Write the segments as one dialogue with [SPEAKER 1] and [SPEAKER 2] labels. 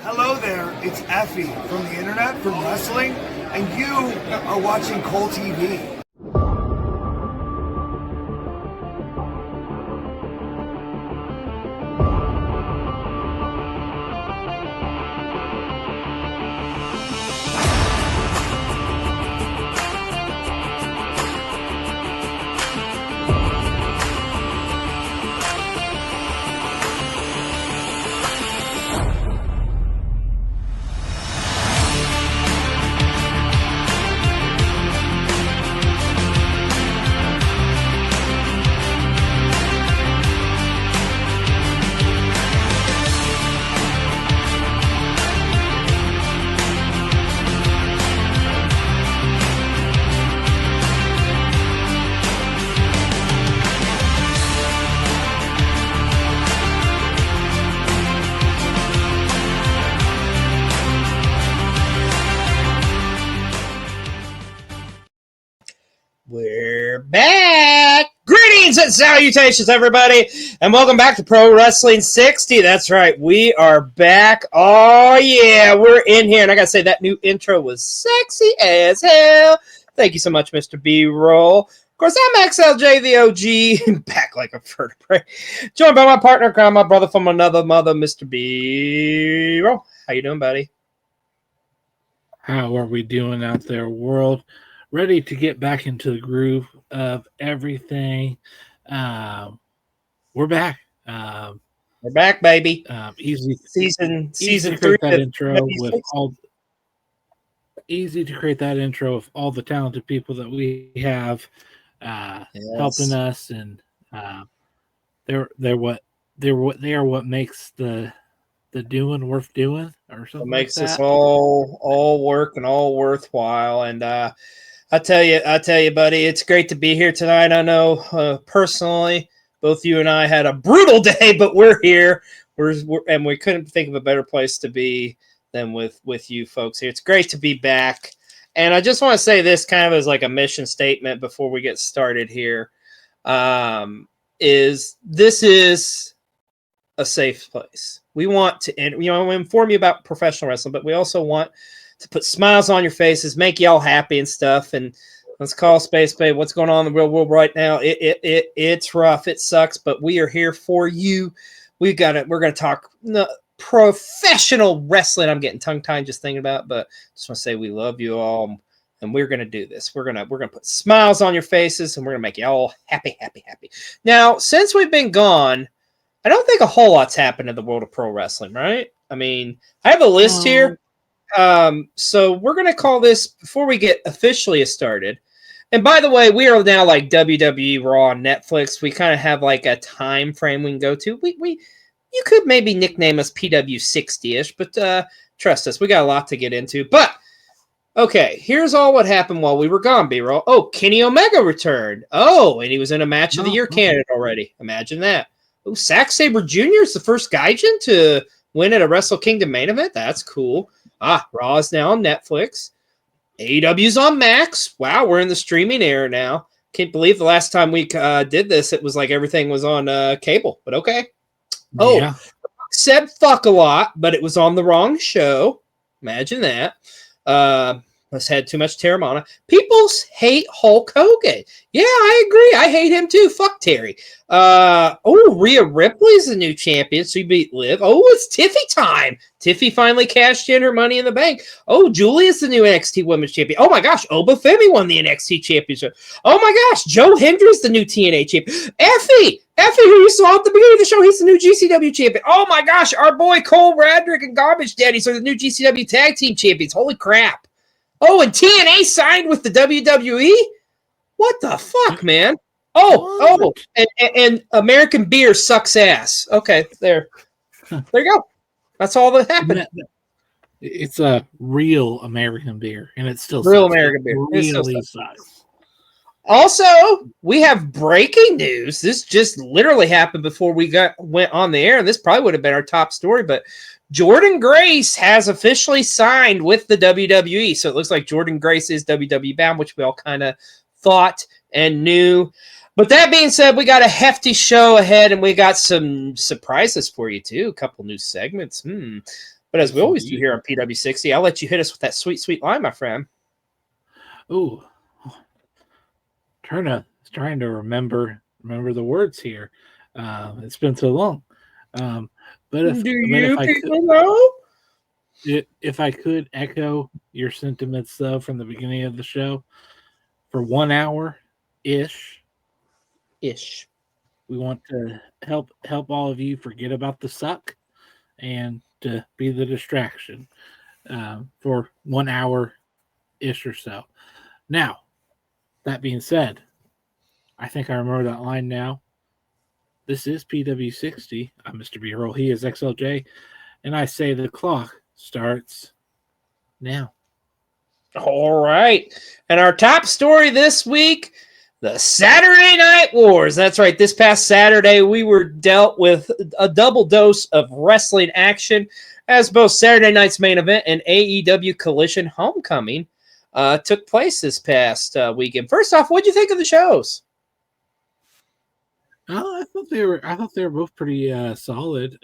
[SPEAKER 1] Hello there, it's Effie from the internet, from wrestling, and you are watching Cole TV.
[SPEAKER 2] We're back! Greetings and salutations, everybody, and welcome back to Pro Wrestling 60. That's right, we are back. Oh, yeah, we're in here, and I gotta say, that new intro was sexy as hell. Thank you so much, Mr. B-Roll. Of course, I'm XLJ the Og, back like a vertebrae, joined by my partner, my brother from another mother, Mr. B-Roll. How you doing, buddy?
[SPEAKER 3] How are we doing out there, world? Ready to get back into the groove of everything. We're back.
[SPEAKER 2] We're back, baby.
[SPEAKER 3] Easy
[SPEAKER 2] season
[SPEAKER 3] to
[SPEAKER 2] 3.
[SPEAKER 3] Create that intro with all. Easy to create that intro with all the talented people that we have helping us, and they're what makes the doing worth doing, or something.
[SPEAKER 2] It makes
[SPEAKER 3] like
[SPEAKER 2] us
[SPEAKER 3] that.
[SPEAKER 2] all work and all worthwhile. And I tell you, buddy, it's great to be here tonight. I know personally, both you and I had a brutal day, but we're here. And we couldn't think of a better place to be than with you folks here. It's great to be back. And I just want to say this kind of as like a mission statement before we get started here. This is a safe place. We want to inform you about professional wrestling, but we also want to put smiles on your faces, make you all happy and stuff. And let's call space, babe. What's going on in the real world right now? It's rough. It sucks, but we are here for you. We're going to talk professional wrestling. I'm getting tongue-tied just thinking about it, but just want to say we love you all, and we're going to do this. We're going to put smiles on your faces, and we're going to make you all happy. Now, since we've been gone, I don't think a whole lot's happened in the world of pro wrestling, right? I mean, I have a list here. So we're going to call this, before we get officially started. And by the way, we are now like WWE Raw on Netflix. We kind of have like a time frame we can go to. You could maybe nickname us PW60-ish, but trust us, we got a lot to get into. But okay, here's all what happened while we were gone, B-Roll. Oh, Kenny Omega returned. Oh, and he was in a Match of the Year candidate already. Imagine that. Oh, Zack Sabre Jr. is the first Gaijin to win at a Wrestle Kingdom main event. That's cool. Raw is now on Netflix. AEW's on Max. Wow, we're in the streaming era now. Can't believe the last time we did this, it was like everything was on cable, but okay. Oh, yeah. Said fuck a lot, but it was on the wrong show. Imagine that. Must had too much Terramana. People hate Hulk Hogan. Yeah, I agree. I hate him too. Fuck Terry. Rhea Ripley's the new champion. So you beat Liv. Oh, it's Tiffy time. Tiffy finally cashed in her Money in the Bank. Oh, Julia's the new NXT Women's Champion. Oh my gosh, Oba Femi won the NXT Championship. Oh my gosh, Joe Hendry's the new TNA Champion. Effie, who you saw at the beginning of the show, he's the new GCW Champion. Oh my gosh, our boy Cole Radrick and Garbage Daddies are the new GCW Tag Team Champions. Holy crap. Oh, and TNA signed with the WWE? What the fuck, man? And American beer sucks ass. Okay, there you go. That's all that happened.
[SPEAKER 3] It's a real American beer, and it's still
[SPEAKER 2] real American beer.
[SPEAKER 3] Really sucks.
[SPEAKER 2] Also, we have breaking news. This just literally happened before we went on the air, and this probably would have been our top story, but Jordynne Grace has officially signed with the WWE. So it looks like Jordynne Grace is WWE bound, which we all kind of thought and knew. But that being said, we got a hefty show ahead, and we got some surprises for you, too. A couple new segments. But as
[SPEAKER 3] Yes,
[SPEAKER 2] we always do
[SPEAKER 3] indeed.
[SPEAKER 2] here on PW60, I'll let you hit us with that sweet, sweet line, my friend.
[SPEAKER 3] Ooh, trying to remember the words here. It's been so long. But
[SPEAKER 2] Do
[SPEAKER 3] if
[SPEAKER 2] you
[SPEAKER 3] I could,
[SPEAKER 2] people know?
[SPEAKER 3] if I could echo your sentiments though from the beginning of the show, for 1 hour ish,
[SPEAKER 2] Ish.
[SPEAKER 3] we want to help all of you forget about the suck and to be the distraction for 1 hour ish or so. Now, that being said, I think I remember that line now. This is PW60. I'm Mr. B Roll. He is XLJ. And I say the clock starts now.
[SPEAKER 2] All right. And our top story this week, the Saturday Night Wars. That's right. This past Saturday, we were dealt with a double dose of wrestling action as both Saturday night's main event and AEW Collision Homecoming took place this past weekend. First off, what did you think of the shows?
[SPEAKER 3] Oh, I thought they were both pretty solid.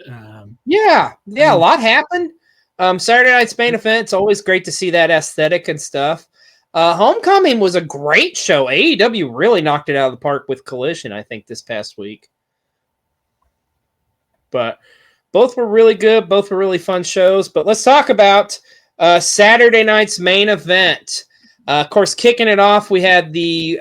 [SPEAKER 2] Yeah, a lot happened. Saturday night's main event, it's always great to see that aesthetic and stuff. Homecoming was a great show. AEW really knocked it out of the park with Collision, I think, this past week. But both were really good. Both were really fun shows. But let's talk about Saturday night's main event. Of course, kicking it off, we had we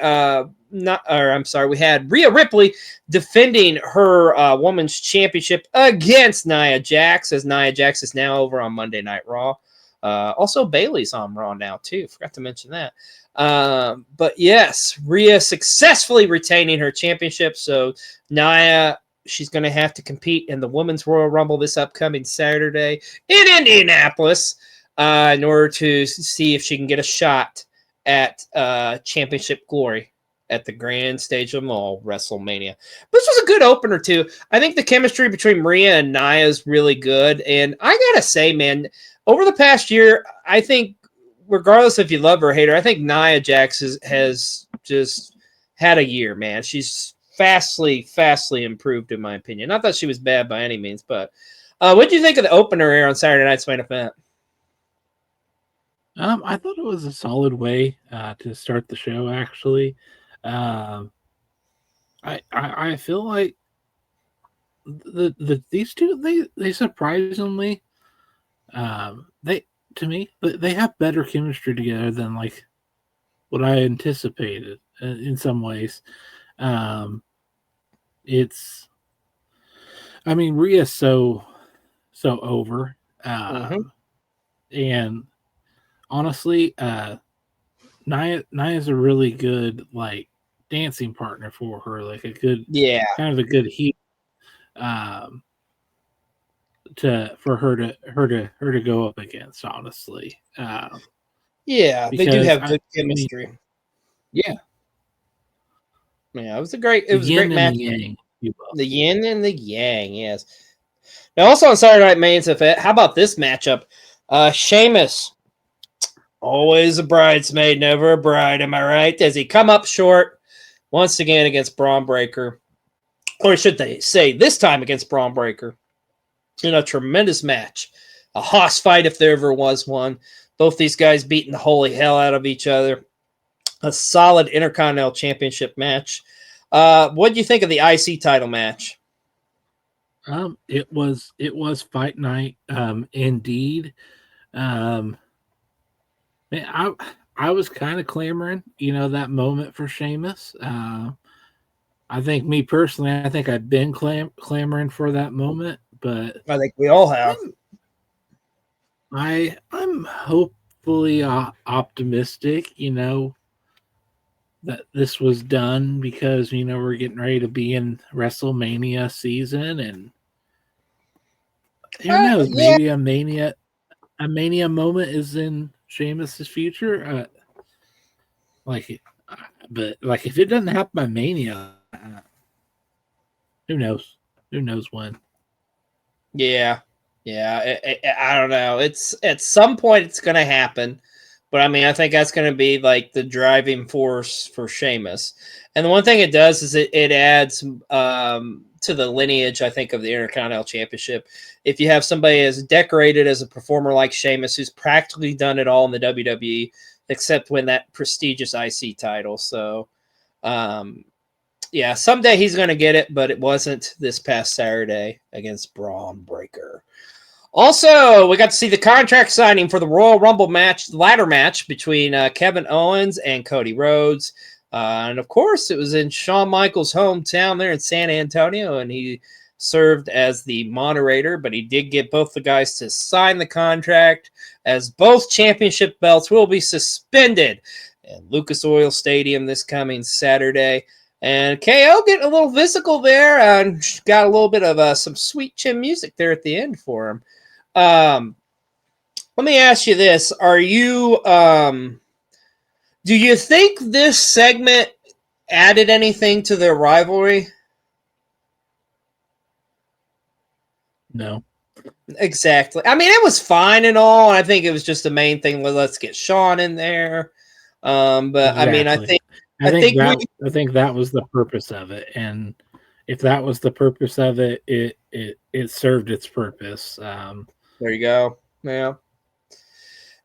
[SPEAKER 2] had Rhea Ripley defending her women's championship against Nia Jax, as Nia Jax is now over on Monday Night Raw. Also, Bayley's on Raw now, too. Forgot to mention that. But yes, Rhea successfully retaining her championship. So Nia, she's going to have to compete in the Women's Royal Rumble this upcoming Saturday in Indianapolis in order to see if she can get a shot at championship glory at the grand stage of them all, WrestleMania. This was a good opener, too. I think the chemistry between Rhea and Nia is really good. And I got to say, man, over the past year, I think, regardless if you love her or hate her, I think Nia Jax has just had a year, man. She's fastly improved, in my opinion. Not that she was bad by any means, but what do you think of the opener here on Saturday night's main event?
[SPEAKER 3] I thought it was a solid way to start the show. Actually, I feel like these two they surprisingly they to me they have better chemistry together than like what I anticipated in some ways. It's I mean Rhea's so over, and honestly, Nia's a really good like dancing partner for her, like a good kind of a good heel for her to go up against, honestly.
[SPEAKER 2] They do have good chemistry.
[SPEAKER 3] I mean,
[SPEAKER 2] yeah, it was a great match. The yin and the yang, yes. Now, also on Saturday Night Main Event, how about this matchup? Sheamus, always a bridesmaid, never a bride, am I right? Does he come up short once again against Braun Breaker? Or should they say this time against Braun Breaker? In a tremendous match. A hoss fight if there ever was one. Both these guys beating the holy hell out of each other. A solid Intercontinental Championship match. What do you think of the IC title match?
[SPEAKER 3] It was fight night, indeed. Man, I was kind of clamoring, that moment for Sheamus. I think me personally, I think I've been clamoring for that moment, but
[SPEAKER 2] I think we all have.
[SPEAKER 3] I'm hopefully optimistic, that this was done because we're getting ready to be in WrestleMania season, and who knows, maybe a mania moment is in Sheamus's future. But if it doesn't happen by Mania, who knows? Who knows when?
[SPEAKER 2] Yeah. I don't know. It's at some point it's going to happen, But I mean, I think that's going to be like the driving force for Sheamus. And the one thing it does is it adds to the lineage, I think, of the Intercontinental Championship. If you have somebody as decorated as a performer like Sheamus, who's practically done it all in the WWE, except win that prestigious IC title. So, yeah, someday he's going to get it, but it wasn't this past Saturday against Braun Breaker. Also, we got to see the contract signing for the Royal Rumble ladder match between Kevin Owens and Cody Rhodes. And of course, it was in Shawn Michaels' hometown there in San Antonio, and he served as the moderator, but he did get both the guys to sign the contract, as both championship belts will be suspended in Lucas Oil Stadium this coming Saturday. And KO getting a little physical there, and got a little bit of some sweet chin music there at the end for him. Let me ask you this. Are you, do you think this segment added anything to their rivalry?
[SPEAKER 3] No.
[SPEAKER 2] Exactly. I mean, it was fine and all. I think it was just the main thing. Well, let's get Shawn in there. But exactly. I mean,
[SPEAKER 3] I think that was the purpose of it. And if that was the purpose of it, it served its purpose.
[SPEAKER 2] There you go. Yeah.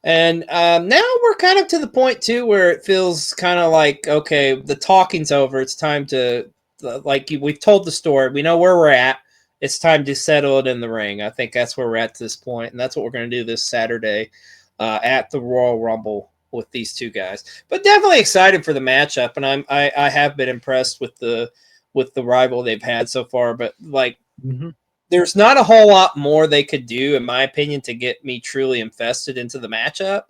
[SPEAKER 2] And now we're kind of to the point, too, where it feels kind of like, okay, the talking's over. It's time to, we've told the story. We know where we're at. It's time to settle it in the ring. I think that's where we're at this point, and that's what we're going to do this Saturday at the Royal Rumble with these two guys. But definitely excited for the matchup, and I have been impressed with the rival they've had so far. But there's not a whole lot more they could do, in my opinion, to get me truly invested into the matchup.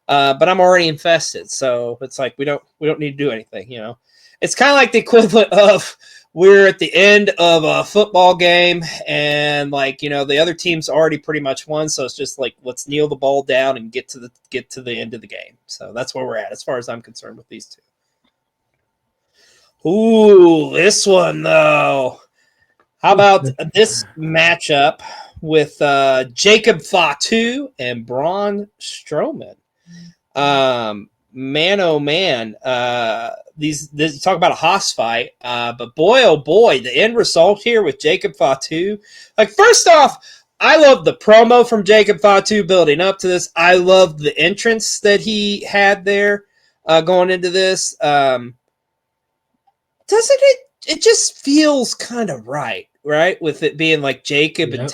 [SPEAKER 2] But I'm already invested, so it's like we don't need to do anything. You know, it's kind of like the equivalent of we're at the end of a football game, and the other team's already pretty much won, so it's just like let's kneel the ball down and get to the end of the game. So that's where we're at as far as I'm concerned with these two. Ooh, this one though. How about this matchup with Jacob Fatu and Braun Strowman? Man, oh man, these talk about a hoss fight, but boy, oh boy, the end result here with Jacob Fatu. Like, first off, I love the promo from Jacob Fatu building up to this. I love the entrance that he had there going into this. Doesn't it? It just feels kind of right, with it being like Jacob and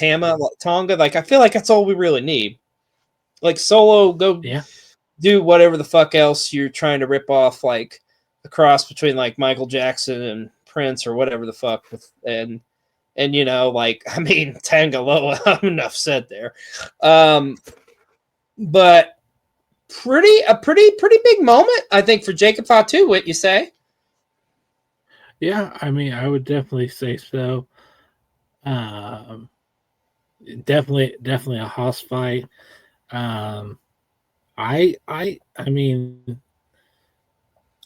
[SPEAKER 2] Tonga. Like, I feel like that's all we really need. Like, Solo, go.
[SPEAKER 3] Yeah.
[SPEAKER 2] Do whatever the fuck else you're trying to rip off, like a cross between like Michael Jackson and Prince or whatever the fuck. And Tangaloa, enough said there. But a pretty big moment, I think, for Jacob Fatu, what you say?
[SPEAKER 3] Yeah, I mean, I would definitely say so. Definitely a hoss fight. I mean,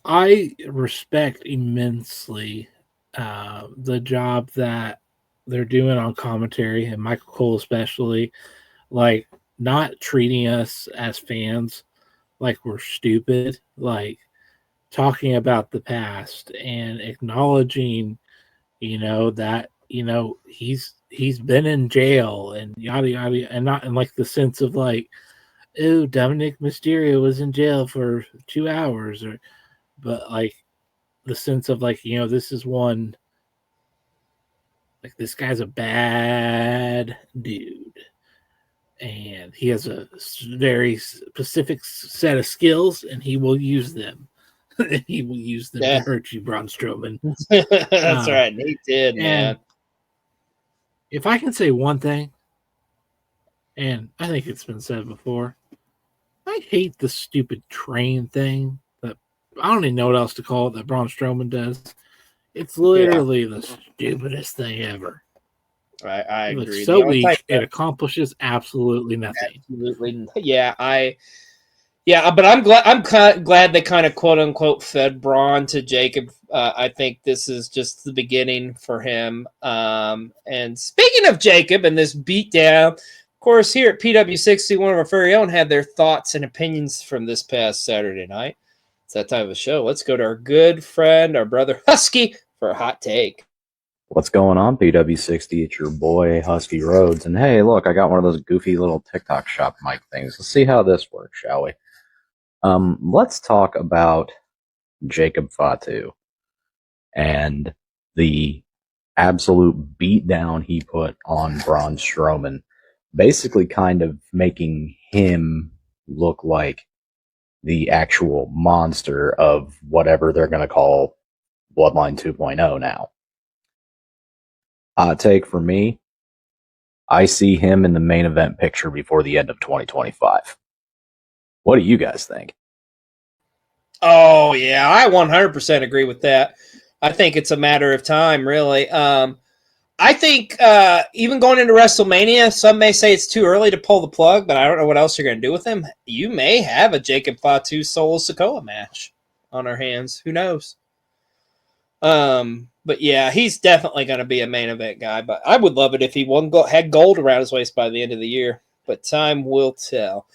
[SPEAKER 3] I respect immensely the job that they're doing on commentary, and Michael Cole especially, like not treating us as fans like we're stupid, like talking about the past and acknowledging, that he's been in jail and yada yada, and not in like the sense of like, oh, Dominic Mysterio was in jail for 2 hours, but like the sense of like, this is one, like this guy's a bad dude and he has a very specific set of skills and he will use them. He will use them to hurt you, Braun Strowman.
[SPEAKER 2] That's right. He did, man.
[SPEAKER 3] If I can say one thing, and I think it's been said before, I hate the stupid train thing that I don't even know what else to call it that Braun Strowman does. It's literally the stupidest thing ever.
[SPEAKER 2] I agree.
[SPEAKER 3] It's so weak. It accomplishes absolutely nothing.
[SPEAKER 2] Absolutely. Yeah, but I'm glad they kind of quote unquote fed Braun to Jacob. I think this is just the beginning for him. And speaking of Jacob and this beatdown course, here at PW60, one of our very own had their thoughts and opinions from this past Saturday night. It's that time of the show. Let's go to our good friend, our brother Husky, for a hot take.
[SPEAKER 4] What's going on, PW60? It's your boy, Husky Rhodes. And hey, look, I got one of those goofy little TikTok shop mic things. Let's see how this works, shall we? Let's talk about Jacob Fatu and the absolute beatdown he put on Braun Strowman, basically kind of making him look like the actual monster of whatever they're going to call Bloodline 2.0 now. Hot take for me, I see him in the main event picture before the end of 2025. What do you guys think?
[SPEAKER 2] Oh, yeah, I 100% agree with that. I think it's a matter of time, really. I think even going into WrestleMania, some may say it's too early to pull the plug, but I don't know what else you're going to do with him. You may have a Jacob Fatu Solo Sikoa match on our hands. Who knows? But yeah, he's definitely going to be a main event guy. But I would love it if he had gold around his waist by the end of the year. But time will tell.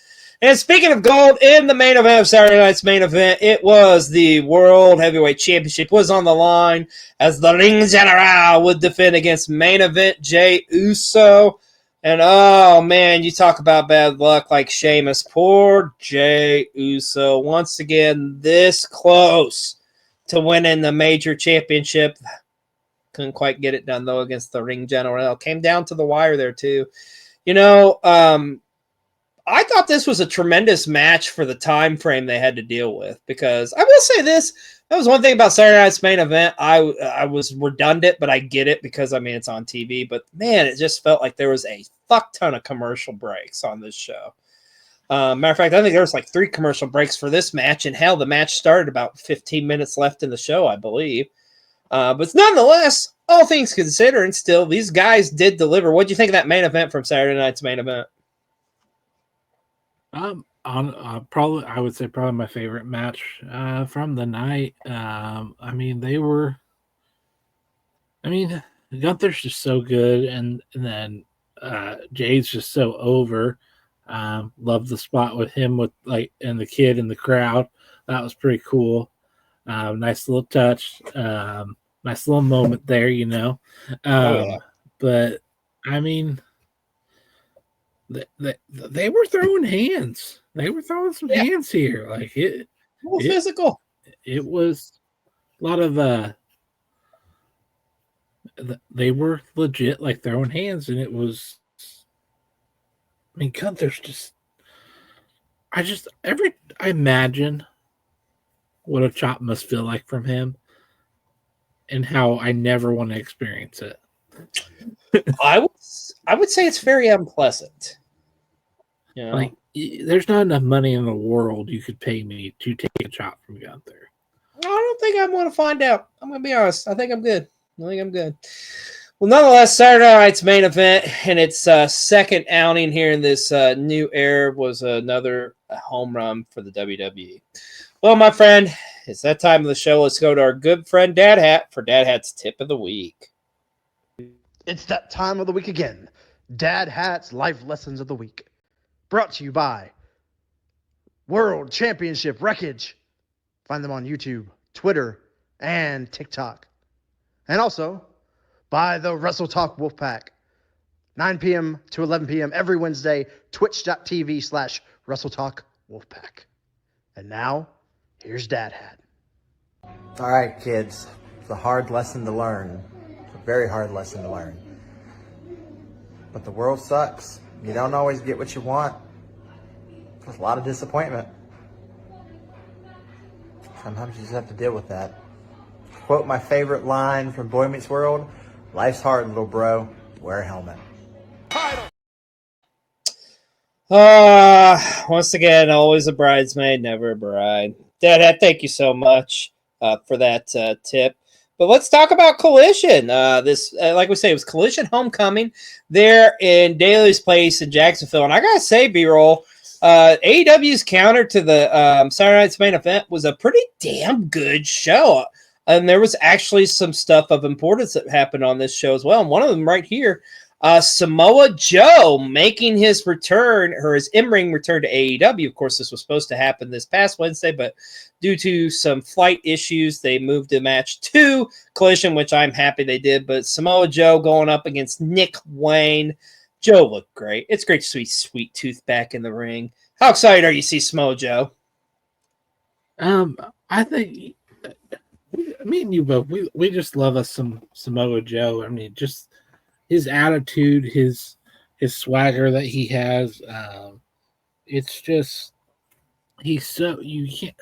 [SPEAKER 2] And speaking of gold, in the main event of Saturday night's main event, it was the World Heavyweight Championship was on the line as the Ring General would defend against main event Jey Uso. And oh man, you talk about bad luck like Sheamus. Poor Jey Uso. Once again, this close to winning the major championship. Couldn't quite get it done, though, against the Ring General. Came down to the wire there, too. You know, I thought this was a tremendous match for the time frame they had to deal with, because I will say this. That was one thing about Saturday night's main event. I was redundant, but I get it because, I mean, it's on TV. But, man, it just felt like there was a fuck ton of commercial breaks on this show. Matter of fact, I think there was like 3 commercial breaks for this match, and hell, the match started about 15 minutes left in the show, I believe. But nonetheless, all things considered, still, these guys did deliver. What do you think of that main event from Saturday night's main event?
[SPEAKER 3] Probably, I would say probably my favorite match from the night. I mean, Gunther's just so good, and then Jay's just so over. Love the spot with him and the kid in the crowd. That was pretty cool. Nice little touch. Nice little moment there, you know. Yeah. But I mean, they were throwing hands. They were throwing some hands here. Like it was
[SPEAKER 2] physical.
[SPEAKER 3] It was a lot of they were legit like throwing hands, and it was. I mean, Gunther's just. I imagine what a chop must feel like from him, and how I never want to experience it.
[SPEAKER 2] I would say it's very unpleasant. You know?
[SPEAKER 3] Like, there's not enough money in the world you could pay me to take a chop from Gunther.
[SPEAKER 2] I don't think I want to find out. I'm going to be honest. I think I'm good. Well, nonetheless, Saturday night's main event and its second outing here in this new era was another home run for the WWE. Well, my friend, it's that time of the show. Let's go to our good friend Dad Hat for Dad Hat's tip of the week.
[SPEAKER 5] It's that time of the week again. Dad Hat's Life Lessons of the Week. Brought to you by World Championship Wreckage. Find them on YouTube, Twitter, and TikTok. And also by the Wrestle Talk Wolfpack. 9 p.m. to 11 p.m. every Wednesday, twitch.tv/Wrestle Talk Wolfpack. And now, here's Dad Hat.
[SPEAKER 6] All right, kids. It's a hard lesson to learn. It's a very hard lesson to learn. But the world sucks. You don't always get what you want. There's a lot of disappointment. Sometimes you just have to deal with that. Quote my favorite line from Boy Meets World, life's hard, little bro. Wear a helmet.
[SPEAKER 2] Once again, always a bridesmaid, never a bride. Dad, thank you so much for that tip. But let's talk about Collision. This, like we say, it was Collision Homecoming there in Daly's Place in Jacksonville. And I got to say, B-Roll, AEW's counter to the Saturday night's main event was a pretty damn good show. And there was actually some stuff of importance that happened on this show as well. And one of them right here, Samoa Joe making his return, or his in-ring return to AEW. Of course, this was supposed to happen this past Wednesday, but due to some flight issues, they moved the match to Collision, which I'm happy they did. But Samoa Joe going up against Nick Wayne. Joe looked great. It's great to see Sweet Tooth back in the ring. How excited are you to see Samoa Joe?
[SPEAKER 3] I think me and you both, we just love us some Samoa Joe. I mean, just his attitude, his swagger that he has. It's just he's so you can't.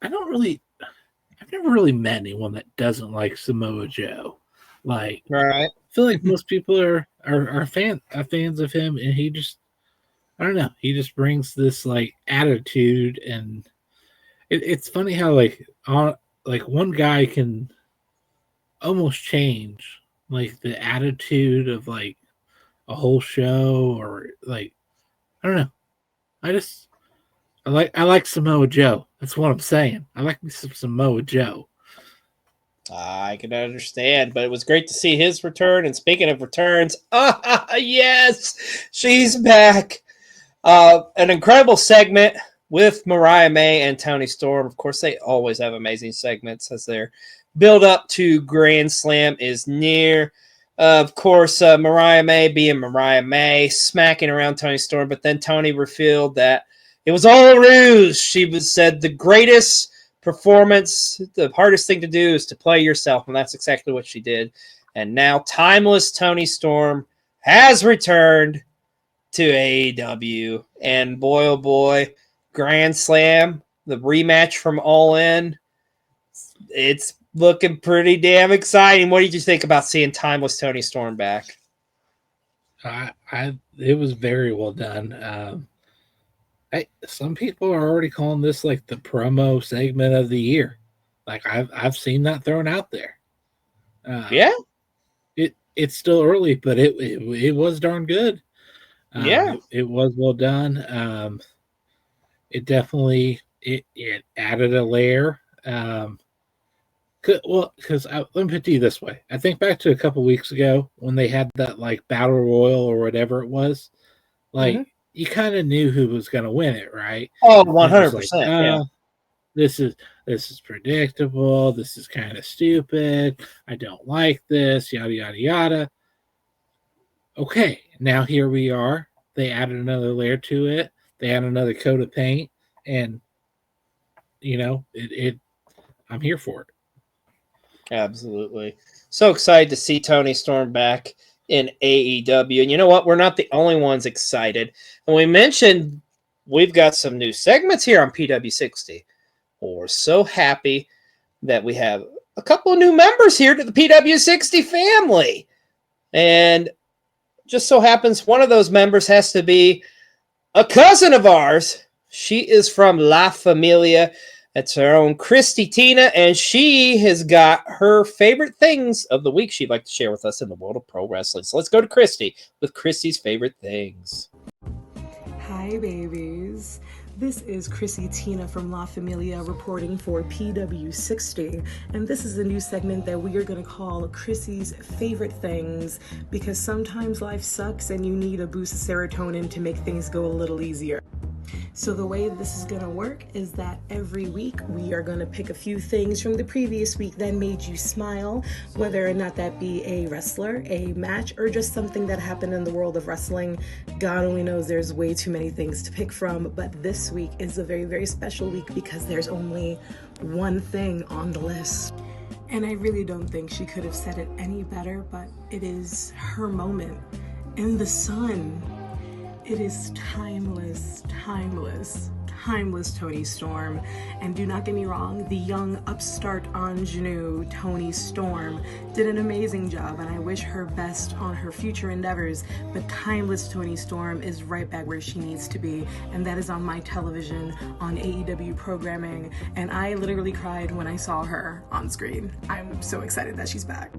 [SPEAKER 3] I've never really met anyone that doesn't like Samoa Joe. Like,
[SPEAKER 2] Right.
[SPEAKER 3] I feel like most people are fans of him, and he just, I don't know, he just brings this like attitude, and it's funny how like one guy can almost change like the attitude of like a whole show, or like, I don't know. I like Samoa Joe. That's what I'm saying. I like me some Samoa Joe.
[SPEAKER 2] I can understand, but it was great to see his return. And speaking of returns, yes, she's back. An incredible segment with Mariah May and Toni Storm. Of course, they always have amazing segments as their build up to Grand Slam is near. Of course, Mariah May being Mariah May, smacking around Toni Storm, but then Toni revealed that it was all a ruse. She said the greatest performance, the hardest thing to do is to play yourself, and that's exactly what she did. And now timeless Toni Storm has returned to AEW, and boy, oh boy, Grand Slam, the rematch from All In, it's looking pretty damn exciting. What did you think about seeing timeless Toni Storm back?
[SPEAKER 3] It was very well done. Some people are already calling this like the promo segment of the year. Like I've seen that thrown out there.
[SPEAKER 2] Yeah,
[SPEAKER 3] it's still early, but it was darn good.
[SPEAKER 2] Yeah,
[SPEAKER 3] it was well done. It definitely it added a layer. Because let me put it to you this way. I think back to a couple weeks ago when they had that like battle royal or whatever it was. Like you kind of knew who was going to win it, right?
[SPEAKER 2] Oh, 100%. Yeah.
[SPEAKER 3] This is predictable. This is kind of stupid. I don't like this. Yada yada yada. Okay, now here we are. They added another layer to it. They added another coat of paint, and I'm here for it.
[SPEAKER 2] Absolutely. So excited to see Toni Storm back in AEW. And you know what? We're not the only ones excited. And we mentioned we've got some new segments here on PW60. Well, we're so happy that we have a couple of new members here to the PW60 family. And just so happens one of those members has to be a cousin of ours. She is from La Familia. It's her own Christy Tina, and she has got her favorite things of the week she'd like to share with us in the world of pro wrestling. So let's go to Christy with Christy's favorite things.
[SPEAKER 7] Hi, babies. This is Chrissy Tina from La Familia reporting for PW60, and this is a new segment that we are going to call Chrissy's Favorite Things, because sometimes life sucks and you need a boost of serotonin to make things go a little easier. So the way this is going to work is that every week we are going to pick a few things from the previous week that made you smile, whether or not that be a wrestler, a match, or just something that happened in the world of wrestling. God only knows there's way too many things to pick from, but this week is a very, very special week because there's only one thing on the list. And I really don't think she could have said it any better, but it is her moment in the sun. It is timeless, timeless, timeless Toni Storm. And do not get me wrong, the young upstart ingenue Toni Storm did an amazing job, and I wish her best on her future endeavors. But timeless Toni Storm is right back where she needs to be, and that is on my television, on AEW programming. And I literally cried when I saw her on screen. I'm so excited that she's back.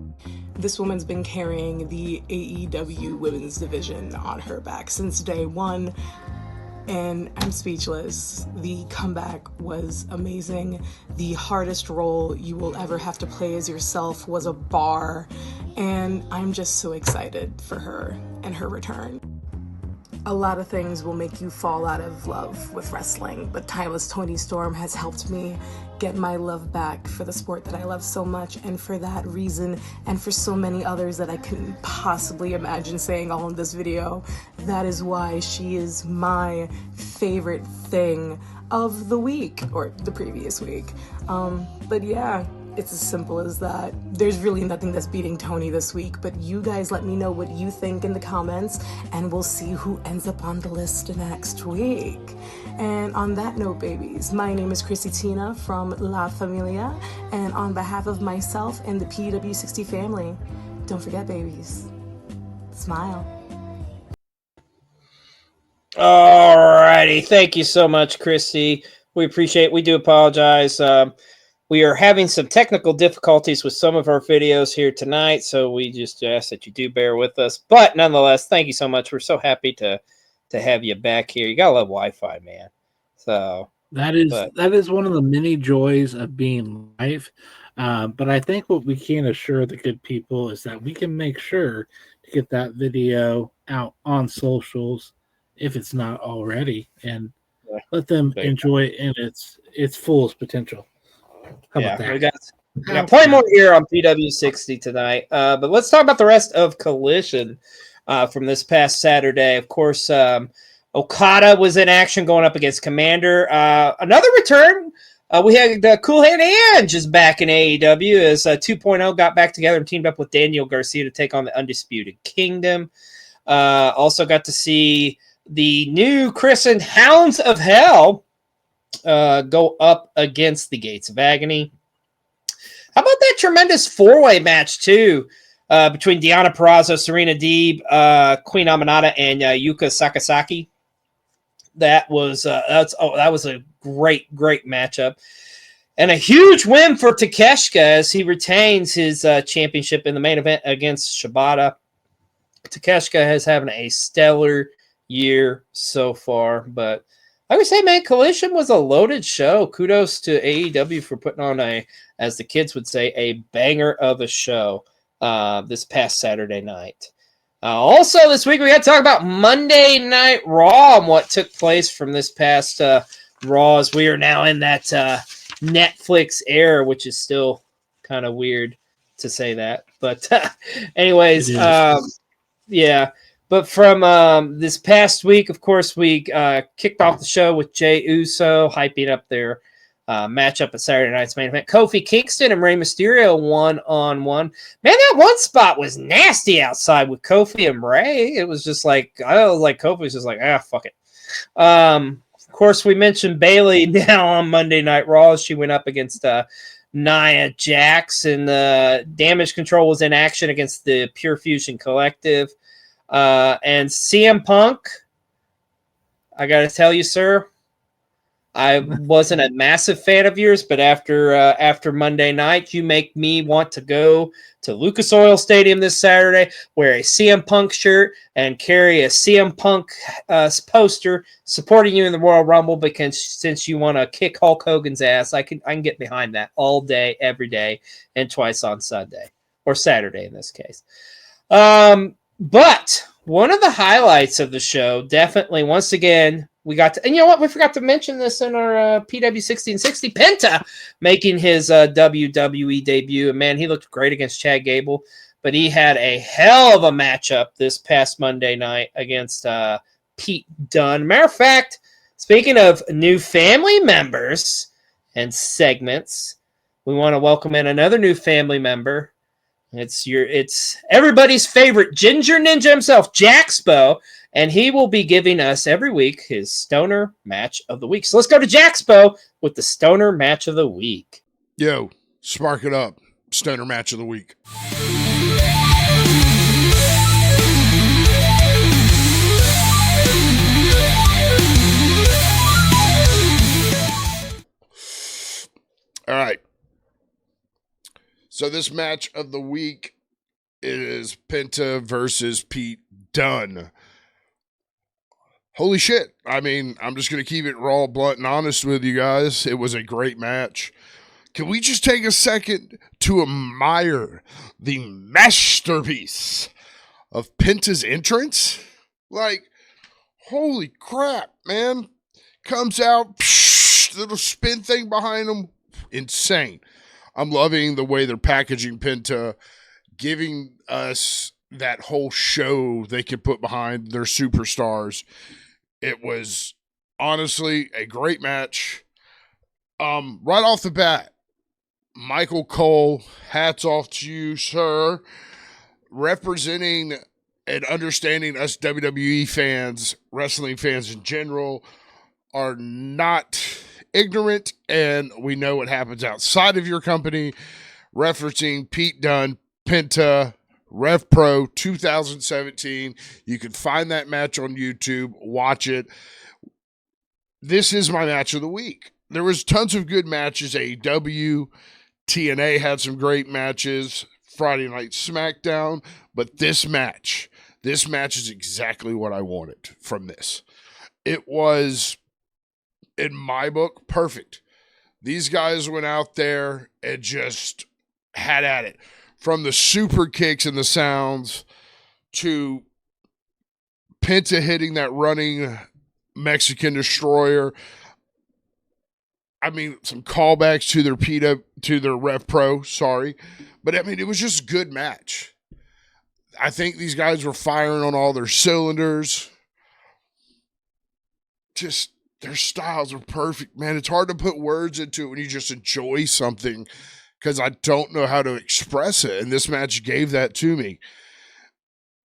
[SPEAKER 7] This woman's been carrying the AEW women's division on her back since day one. and I'm speechless. The comeback was amazing. The hardest role you will ever have to play as yourself was a bar, and I'm just so excited for her and her return. A lot of things will make you fall out of love with wrestling, but Timeless Toni Storm has helped me get my love back for the sport that I love so much, and for that reason, and for so many others that I couldn't possibly imagine saying all in this video, that is why she is my favorite thing of the week, or the previous week. But yeah, it's as simple as that. There's really nothing that's beating Toni this week, but you guys let me know what you think in the comments, and we'll see who ends up on the list next week. And on that note, babies, my name is Chrissy Tina from La Familia, and on behalf of myself and the PW60 family, don't forget, babies, smile.
[SPEAKER 2] Alrighty, thank you so much, Chrissy. We appreciate it. We do apologize. We are having some technical difficulties with some of our videos here tonight, so we just ask that you do bear with us. But nonetheless, thank you so much. We're so happy to have you back here. You gotta love Wi-Fi, man. So
[SPEAKER 3] that is one of the many joys of being live. But I think what we can assure the good people is that we can make sure to get that video out on socials if it's not already, and let them enjoy it in its fullest potential. How about that?
[SPEAKER 2] We got plenty more here on PW60 tonight. But let's talk about the rest of Collision from this past Saturday. Of course, Okada was in action going up against Commander. Another return. We had Cool Hand Ange just back in AEW as 2.0 got back together and teamed up with Daniel Garcia to take on the Undisputed Kingdom. Also got to see the new christened Hounds of Hell go up against the Gates of Agony. How about that tremendous four-way match, too, between Deonna Purrazzo, Serena Deeb, Queen Aminata, and Yuka Sakazaki? That was a great matchup. And a huge win for Takeshita as he retains his championship in the main event against Shibata. Takeshita has having a stellar year so far, but I would say, man, Collision was a loaded show. Kudos to AEW for putting on as the kids would say, a banger of a show this past Saturday night. Also this week, we got to talk about Monday Night Raw and what took place from this past Raw, as we are now in that Netflix era, which is still kind of weird to say that. But anyways, yeah. But from this past week, of course, we kicked off the show with Jey Uso hyping up their matchup at Saturday night's main event. Kofi Kingston and Rey Mysterio 1-on-1. Man, that one spot was nasty outside with Kofi and Rey. It was just like, Kofi was just like, fuck it. Of course, we mentioned Bayley now on Monday Night Raw. She went up against Nia Jax, and Damage Control was in action against the Pure Fusion Collective. And CM Punk, I gotta tell you, sir, I wasn't a massive fan of yours, but after Monday night, you make me want to go to Lucas Oil Stadium this Saturday, wear a CM Punk shirt, and carry a CM Punk poster supporting you in the Royal Rumble, because since you want to kick Hulk Hogan's ass, I can get behind that all day, every day, and twice on Sunday or Saturday in this case. But one of the highlights of the show, definitely, once again, we got to, and you know what? We forgot to mention this in our PW60 and 60. Penta making his WWE debut. And man, he looked great against Chad Gable, but he had a hell of a matchup this past Monday night against Pete Dunne. Matter of fact, speaking of new family members and segments, we want to welcome in another new family member. It's everybody's favorite Ginger Ninja himself, Jaxpo, and he will be giving us every week his Stoner Match of the Week. So let's go to Jaxpo with the Stoner Match of the Week.
[SPEAKER 8] Yo, spark it up. Stoner Match of the Week. All right. So this match of the week is Penta versus Pete Dunne. holy shit. I mean, I'm just going to keep it raw, blunt, and honest with you guys. It was a great match. Can we just take a second to admire the masterpiece of Penta's entrance? Like, holy crap, man. Comes out, little spin thing behind him. Insane. I'm loving the way they're packaging Penta, giving us that whole show they can put behind their superstars. It was honestly a great match. Right off the bat, Michael Cole, hats off to you, sir, representing and understanding us WWE fans, wrestling fans in general, are not ignorant, and we know what happens outside of your company, referencing Pete Dunne, Penta, Rev Pro 2017. You can find that match on YouTube. Watch it. This is my match of the week. There was tons of good matches. AEW, TNA had some great matches. Friday Night SmackDown. But this match is exactly what I wanted from this. It was, in my book, perfect. These guys went out there and just had at it. From the super kicks and the sounds to Penta hitting that running Mexican destroyer. I mean, some callbacks to their to their Rev Pro, sorry. But I mean, it was just a good match. I think these guys were firing on all their cylinders. Just their styles are perfect, man. It's hard to put words into it when you just enjoy something, because I don't know how to express it. And this match gave that to me.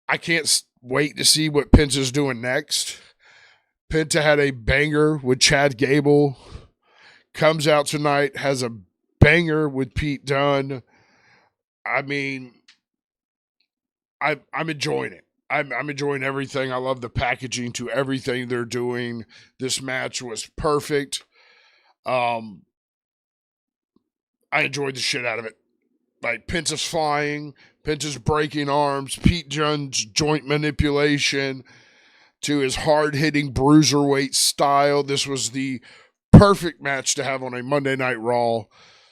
[SPEAKER 8] I can't wait to see what Penta's doing next. Penta had a banger with Chad Gable. Comes out tonight, has a banger with Pete Dunne. I mean, I'm enjoying it. I'm enjoying everything. I love the packaging to everything they're doing. This match was perfect. I enjoyed the shit out of it. Like, Penta's flying, Penta's breaking arms, Pete Dunne's joint manipulation to his hard-hitting bruiserweight style. This was the perfect match to have on a Monday Night Raw.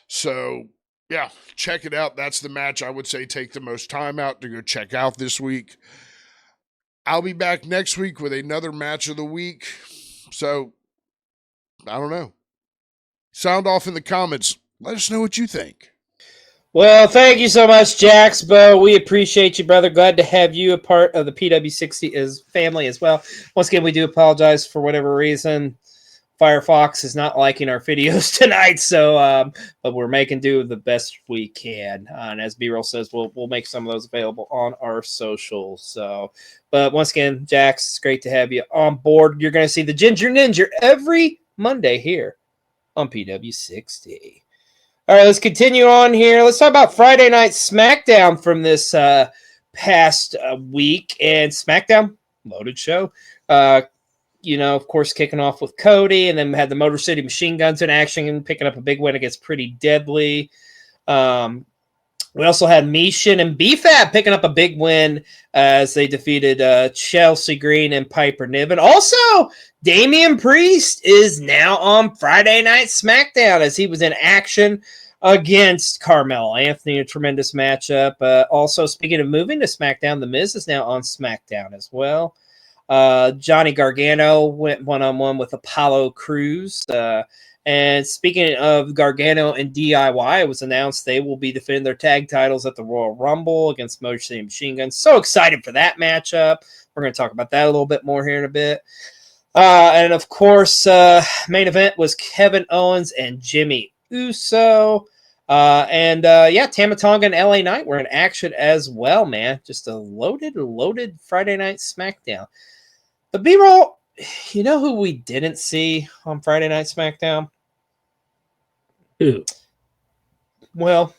[SPEAKER 8] So, yeah, check it out. That's the match I would say take the most time out to go check out this week. I'll be back next week with another match of the week. So, I don't know. Sound off in the comments. Let us know what you think.
[SPEAKER 2] Well, thank you so much, Jaxbo. We appreciate you, brother. Glad to have you a part of the PW60 as family as well. Once again, we do apologize for whatever reason. Firefox is not liking our videos tonight, so but we're making do the best we can. And as B-Roll says, we'll make some of those available on our socials. So, but once again, Jax, it's great to have you on board. You're going to see the Ginger Ninja every Monday here on PW60. All right, let's continue on here. Let's talk about Friday Night SmackDown from this past week. And SmackDown, loaded show. Of course, kicking off with Cody, and then had the Motor City Machine Guns in action and picking up a big win against Pretty Deadly. We also had Mishin and BFAB picking up a big win as they defeated Chelsea Green and Piper Niven. Also, Damian Priest is now on Friday Night SmackDown as he was in action against Carmelo Anthony. A tremendous matchup. Also, speaking of moving to SmackDown, The Miz is now on SmackDown as well. Johnny Gargano went one-on-one with Apollo Crews. And speaking of Gargano and DIY, it was announced they will be defending their tag titles at the Royal Rumble against Motor City Machine Guns. So excited for that matchup. We're going to talk about that a little bit more here in a bit. And of course, main event was Kevin Owens and Jimmy Uso. Tama Tonga and LA Knight were in action as well, man. Just a loaded Friday Night SmackDown. But B-Roll, you know who we didn't see on Friday Night SmackDown?
[SPEAKER 3] Who?
[SPEAKER 2] Well,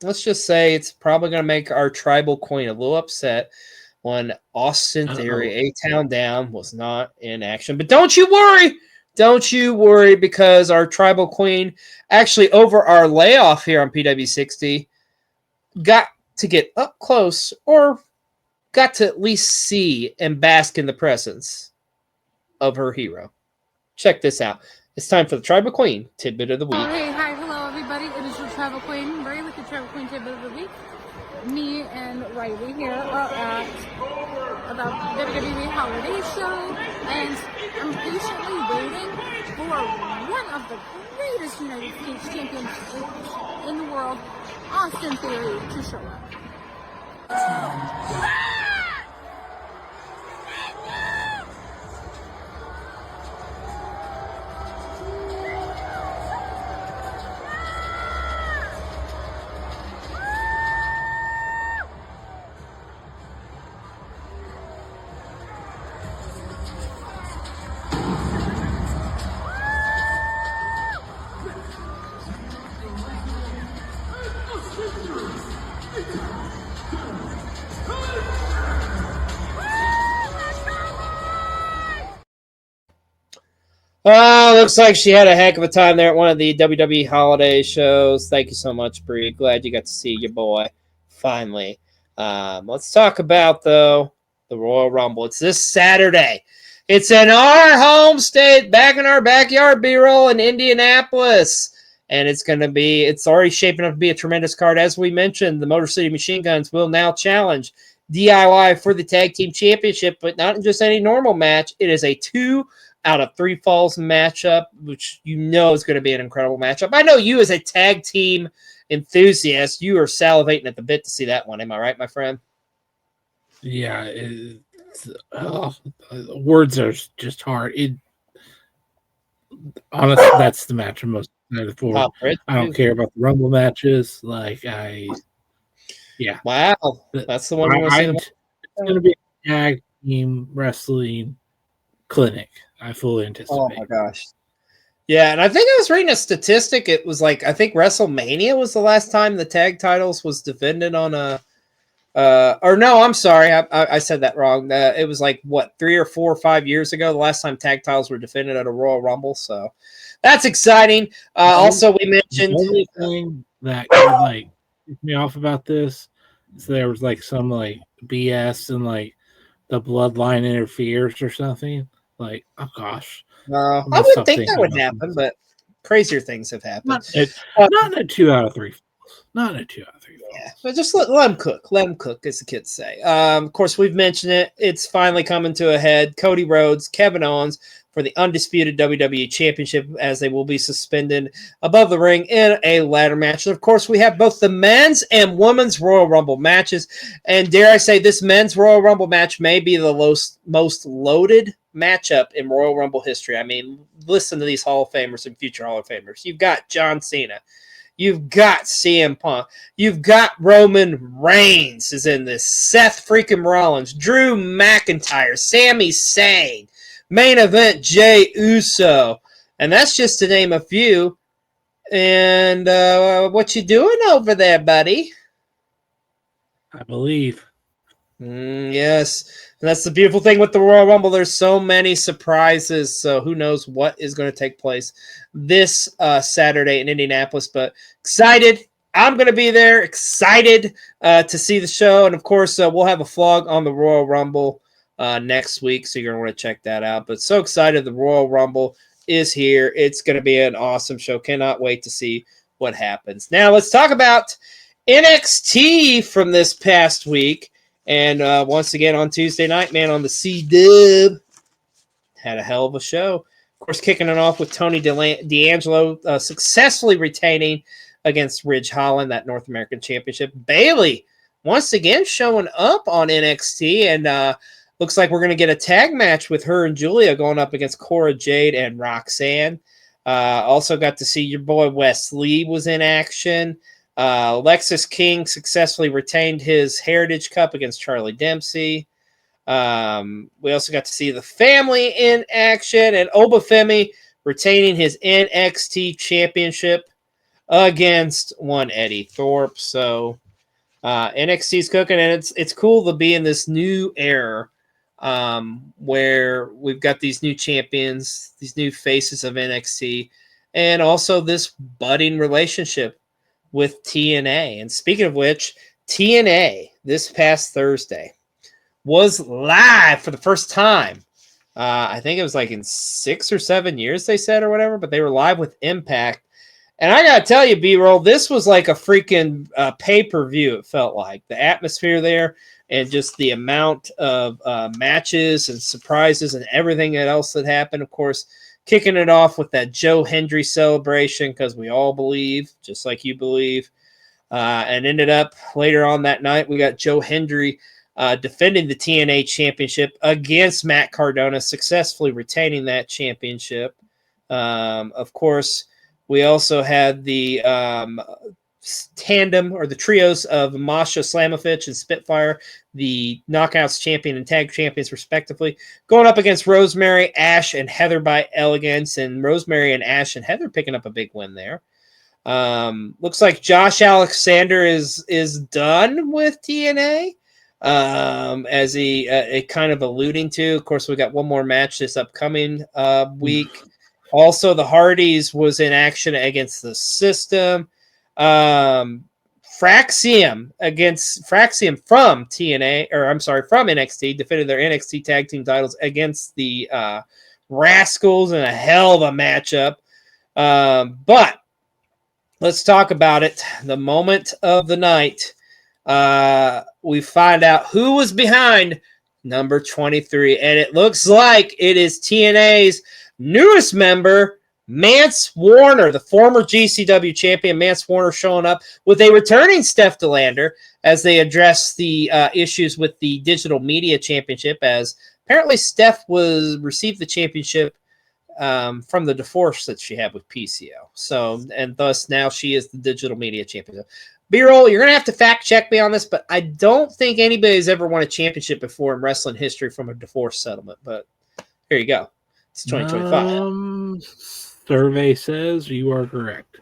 [SPEAKER 2] let's just say it's probably going to make our tribal queen a little upset when Austin Theory, A-Town Down, was not in action. But don't you worry, because our tribal queen actually over our layoff here on PW60 got to get up close or got to at least see and bask in the presence of her hero. Check this out. It's time for the Tribal Queen Tidbit of the Week.
[SPEAKER 9] Oh, hey, hi, hello, everybody. It is your Travel Queen, Ray, with the Travel Queen Tidbit of the Week. Me and Riley here are at the WWE Holiday Show, and I'm patiently waiting for one of the greatest United States champions in the world, Austin Theory, to show up.
[SPEAKER 2] Looks like she had a heck of a time there at one of the WWE holiday shows. Thank you so much, Bree. Glad you got to see your boy finally. Let's talk about, though, the Royal Rumble. It's this Saturday. It's in our home state, back in our backyard, B-roll in Indianapolis. And it's already shaping up to be a tremendous card. As we mentioned, the Motor City Machine Guns will now challenge DIY for the Tag Team Championship, but not just any normal match. It is a 2 out of 3 falls matchup, which you know is going to be an incredible matchup. I know you, as a tag team enthusiast, you are salivating at the bit to see that one. Am I right, my friend?
[SPEAKER 3] Yeah, words are just hard. Honestly, that's the match I'm most excited for.
[SPEAKER 2] Wow,
[SPEAKER 3] I don't care about the Rumble matches.
[SPEAKER 2] Wow, that's the one you want to see.
[SPEAKER 3] It's going to be a tag team wrestling clinic. I fully anticipate.
[SPEAKER 2] Oh my gosh. Yeah, and I think I was reading a statistic. It was like, I think WrestleMania was the last time the tag titles was defended on a or no, I'm sorry. I said that wrong. It was like, what, 3 or 4 or 5 years ago, the last time tag titles were defended at a Royal Rumble. So that's exciting. Also, we mentioned
[SPEAKER 3] the only thing that could like piss me off about this is there was like some like BS and like the bloodline interferes or something. Like, oh gosh.
[SPEAKER 2] I wouldn't think that would happen, but crazier things have happened.
[SPEAKER 3] Not in a 2 out of 3 falls. Not in a 2 out of 3 falls.
[SPEAKER 2] Yeah, but just let them cook. Let them cook, as the kids say. Of course, we've mentioned it. It's finally coming to a head. Cody Rhodes, Kevin Owens for the undisputed WWE Championship, as they will be suspended above the ring in a ladder match. And of course, we have both the men's and women's Royal Rumble matches. And dare I say, this men's Royal Rumble match may be the most loaded matchup in Royal Rumble history. I mean, listen to these Hall of Famers and future Hall of Famers. You've got John Cena. You've got CM Punk. You've got Roman Reigns is in this. Seth freaking Rollins. Drew McIntyre. Sami Zayn. Main event, Jey Uso. And that's just to name a few. And what you doing over there, buddy?
[SPEAKER 3] I believe.
[SPEAKER 2] Yes. And that's the beautiful thing with the Royal Rumble. There's so many surprises. So who knows what is going to take place this Saturday in Indianapolis. But excited. I'm going to be there. Excited to see the show. And, of course, we'll have a vlog on the Royal Rumble next week. So you're going to want to check that out. But so excited. The Royal Rumble is here. It's going to be an awesome show. Cannot wait to see what happens. Now let's talk about NXT from this past week. And once again on Tuesday night, man, on the C-Dub, had a hell of a show. Of course, kicking it off with Tony D'Angelo successfully retaining against Ridge Holland, that North American Championship. Bayley, once again, showing up on NXT, and looks like we're going to get a tag match with her and Julia going up against Cora Jade and Roxanne. Also got to see your boy Wes Lee was in action. Lexus King successfully retained his Heritage Cup against Charlie Dempsey. We also got to see the family in action, and Obafemi retaining his NXT Championship against one Eddie Thorpe. So NXT's cooking, and it's cool to be in this new era where we've got these new champions, these new faces of NXT, and also this budding relationship with TNA. And speaking of which, TNA this past Thursday was live for the first time I think it was like in 6 or 7 years, they said, or whatever, but they were live with Impact. And I gotta tell you, B-roll, this was like a freaking pay-per-view. It felt like the atmosphere there, and just the amount of matches and surprises and everything else that happened. Of course, kicking it off with that Joe Hendry celebration, because we all believe, just like you believe. And ended up later on that night, we got Joe Hendry defending the TNA championship against Matt Cardona, successfully retaining that championship. Of course, we also had the tandem or the trios of Masha Slamovich and Spitfire, the Knockouts champion and tag champions respectively, going up against Rosemary, Ash, and Heather by Elegance. And Rosemary and Ash and Heather picking up a big win there. Looks like Josh Alexander is done with TNA. As he kind of alluding to. Of course, we got one more match this upcoming week. Also, the Hardys was in action against the System. Fraxium from TNA, or I'm sorry, from NXT, defended their NXT tag team titles against the Rascals in a hell of a matchup. But let's talk about it. The moment of the night, we find out who was behind number 23, and it looks like it is TNA's newest member, Mance Warner, the former GCW champion. Mance Warner showing up with a returning Steph DeLander as they address the issues with the Digital Media Championship, as apparently Steph received the championship from the divorce that she had with PCO. So, and thus now she is the Digital Media Champion. B-roll, you're going to have to fact check me on this, but I don't think anybody's ever won a championship before in wrestling history from a divorce settlement. But here you go. It's 2025.
[SPEAKER 3] Survey says you are correct.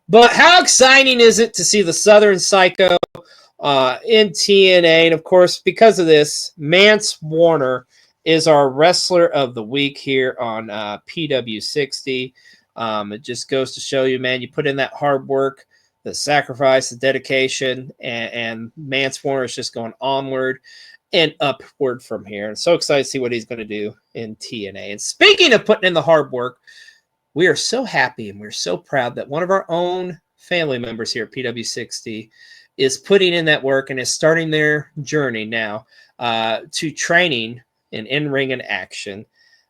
[SPEAKER 2] But how exciting is it to see the Southern Psycho in TNA? And of course, because of this, Mance Warner is our wrestler of the week here on PW60. It just goes to show you, man, you put in that hard work, the sacrifice, the dedication, and Mance Warner is just going onward and upward from here. And so excited to see what he's going to do in TNA. And speaking of putting in the hard work, we are so happy and we're so proud that one of our own family members here at PW60 is putting in that work and is starting their journey now to training in-ring and action.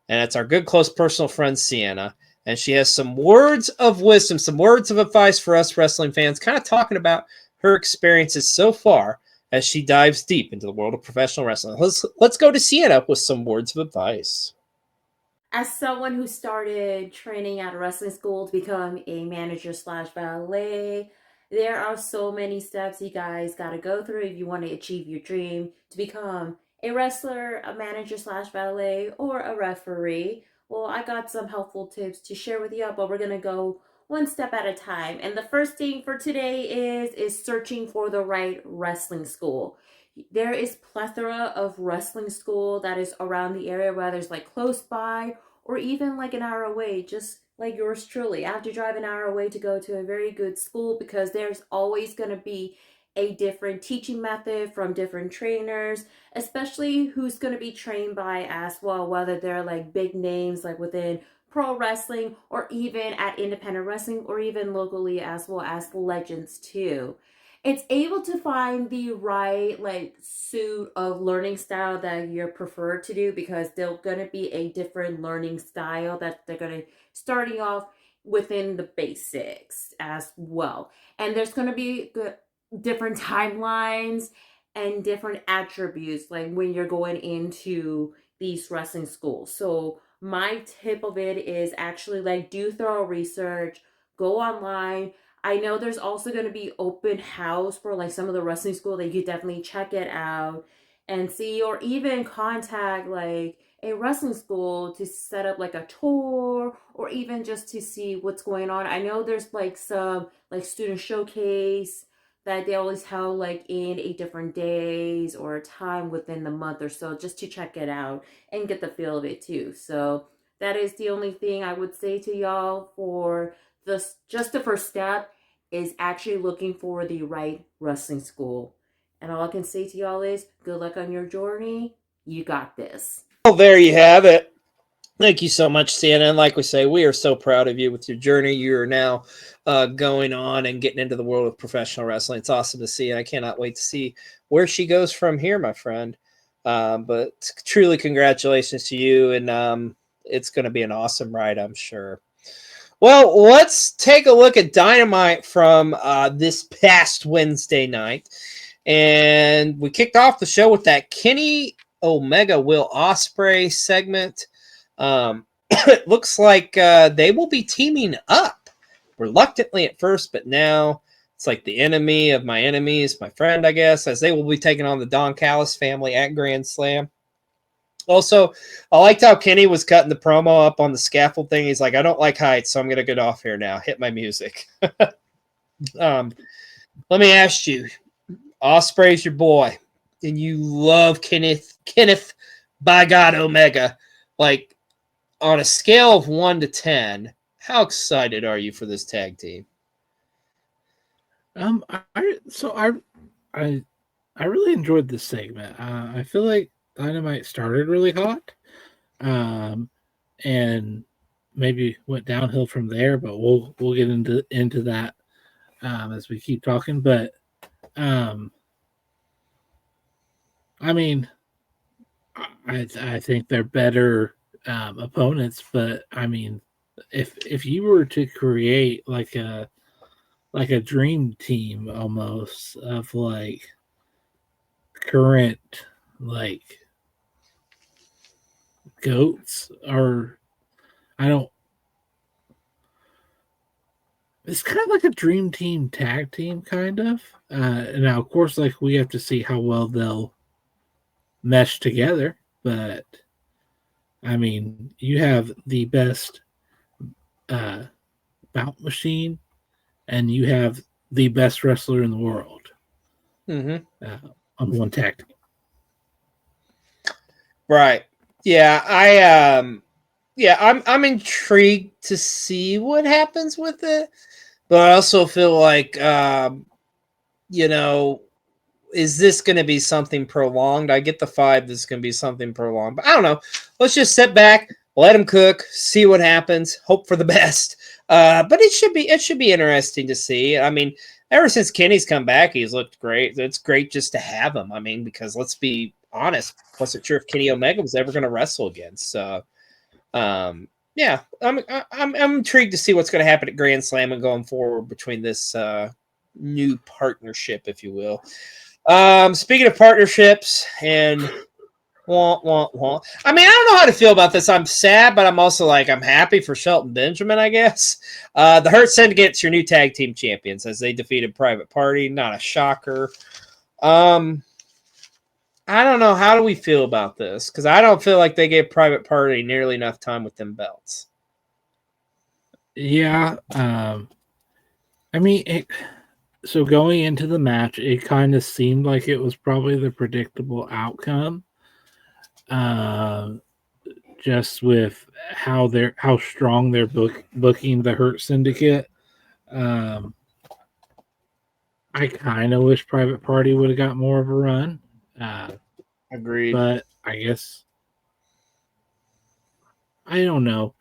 [SPEAKER 2] And it's our good, close personal friend, Sienna. And she has some words of wisdom, some words of advice for us wrestling fans, kind of talking about her experiences so far as she dives deep into the world of professional wrestling. Let's go to Sienna with some words of advice.
[SPEAKER 10] As someone who started training at a wrestling school to become a manager / valet, there are so many steps you guys got to go through if you want to achieve your dream to become a wrestler, a manager / valet, or a referee. Well, I got some helpful tips to share with you, but we're going to go one step at a time. And the first thing for today is searching for the right wrestling school. There is plethora of wrestling school that is around the area, whether it's like close by or even like an hour away, just like yours truly. I have to drive an hour away to go to a very good school because there's always going to be a different teaching method from different trainers, especially who's going to be trained by as well, whether they're like big names like within pro wrestling or even at independent wrestling or even locally as well as legends too. It's able to find the right like suit of learning style that you're preferred to do, because they're going to be a different learning style that they're going to starting off within the basics as well. And there's going to be different timelines and different attributes like when you're going into these wrestling schools. So my tip of it is actually like do thorough research, go online. I know there's also going to be open house for like some of the wrestling school that you could definitely check it out and see, or even contact like a wrestling school to set up like a tour or even just to see what's going on. I know there's like some like student showcase that they always held like in a different days or a time within the month or so, just to check it out and get the feel of it too. So that is the only thing I would say to y'all for this. Just the first step is actually looking for the right wrestling school. And all I can say to y'all is good luck on your journey. You got this.
[SPEAKER 2] there you have it. Thank you so much, Sienna. And like we say, we are so proud of you with your journey. You are now going on and getting into the world of professional wrestling. It's awesome to see, and I cannot wait to see where she goes from here, my friend. But truly, congratulations to you, and it's going to be an awesome ride, I'm sure. Well, let's take a look at Dynamite from this past Wednesday night. And we kicked off the show with that Kenny Omega Will Ospreay segment. It looks like they will be teaming up reluctantly at first, but now it's like the enemy of my enemy is my friend, I guess, as they will be taking on the Don Callis family at Grand Slam. Also, I liked how Kenny was cutting the promo up on the scaffold thing. He's like, I don't like heights, so I'm going to get off here now. Hit my music. Let me ask you, Ospreay's your boy, and you love Kenneth, by God, Omega. Like, on a scale of 1 to 10, how excited are you for this tag team?
[SPEAKER 3] I really enjoyed this segment. I feel like Dynamite started really hot, and maybe went downhill from there. But we'll get into that as we keep talking. But I mean, I think they're better opponents. But I mean, if you were to create like a dream team almost of like current like goats, or it's kind of like a dream team tag team kind of. Now of course, like, we have to see how well they'll mesh together, but I mean, you have the best bout machine, and you have the best wrestler in the world on one tag team.
[SPEAKER 2] Right. Yeah, I'm intrigued to see what happens with it, but I also feel like is this going to be something prolonged? I get the vibe this is going to be something prolonged, but I don't know. Let's just sit back, let them cook, see what happens, hope for the best. But it should be interesting to see. I mean, ever since Kenny's come back, he's looked great. It's great just to have him. I mean, because let's be honest, wasn't sure if Kenny Omega was ever going to wrestle again. So, yeah, I'm intrigued to see what's going to happen at Grand Slam and going forward between this new partnership, if you will. Speaking of partnerships and I mean, I don't know how to feel about this. I'm sad, but I'm also like, I'm happy for Shelton Benjamin, I guess. The Hurt Syndicate's your new tag team champions as they defeated Private Party. Not a shocker. I don't know. How do we feel about this? Because I don't feel like they gave Private Party nearly enough time with them belts.
[SPEAKER 3] Yeah. I mean, so going into the match, it kind of seemed like it was probably the predictable outcome. Just with how strong they're booking the Hurt Syndicate. I kind of wish Private Party would have got more of a run.
[SPEAKER 2] Agreed.
[SPEAKER 3] But I guess I don't know.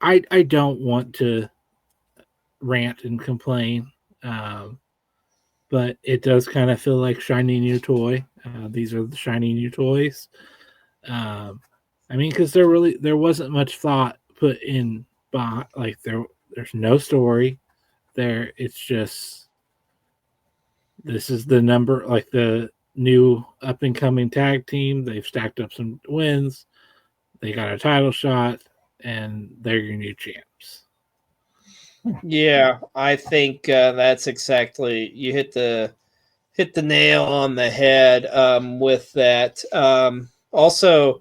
[SPEAKER 3] I don't want to rant and complain. But it does kind of feel like shiny new toy. These are the shiny new toys. I mean, because there wasn't much thought put in, like there's no story there. It's just, this is the number, like the new up and coming tag team. They've stacked up some wins. They got a title shot, and they're your new champs.
[SPEAKER 2] Yeah, I think that's exactly, you hit the nail on the head with that. Also,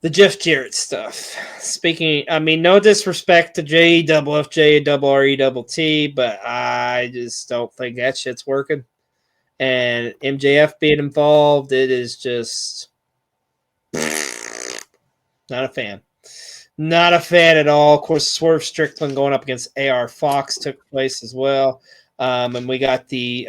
[SPEAKER 2] the Jeff Jarrett stuff. Speaking, I mean, no disrespect to JEWF, JRETT, but I just don't think that shit's working. And MJF being involved, it is just not a fan. Not a fan at all. Of course, Swerve Strickland going up against AR Fox took place as well. And we got the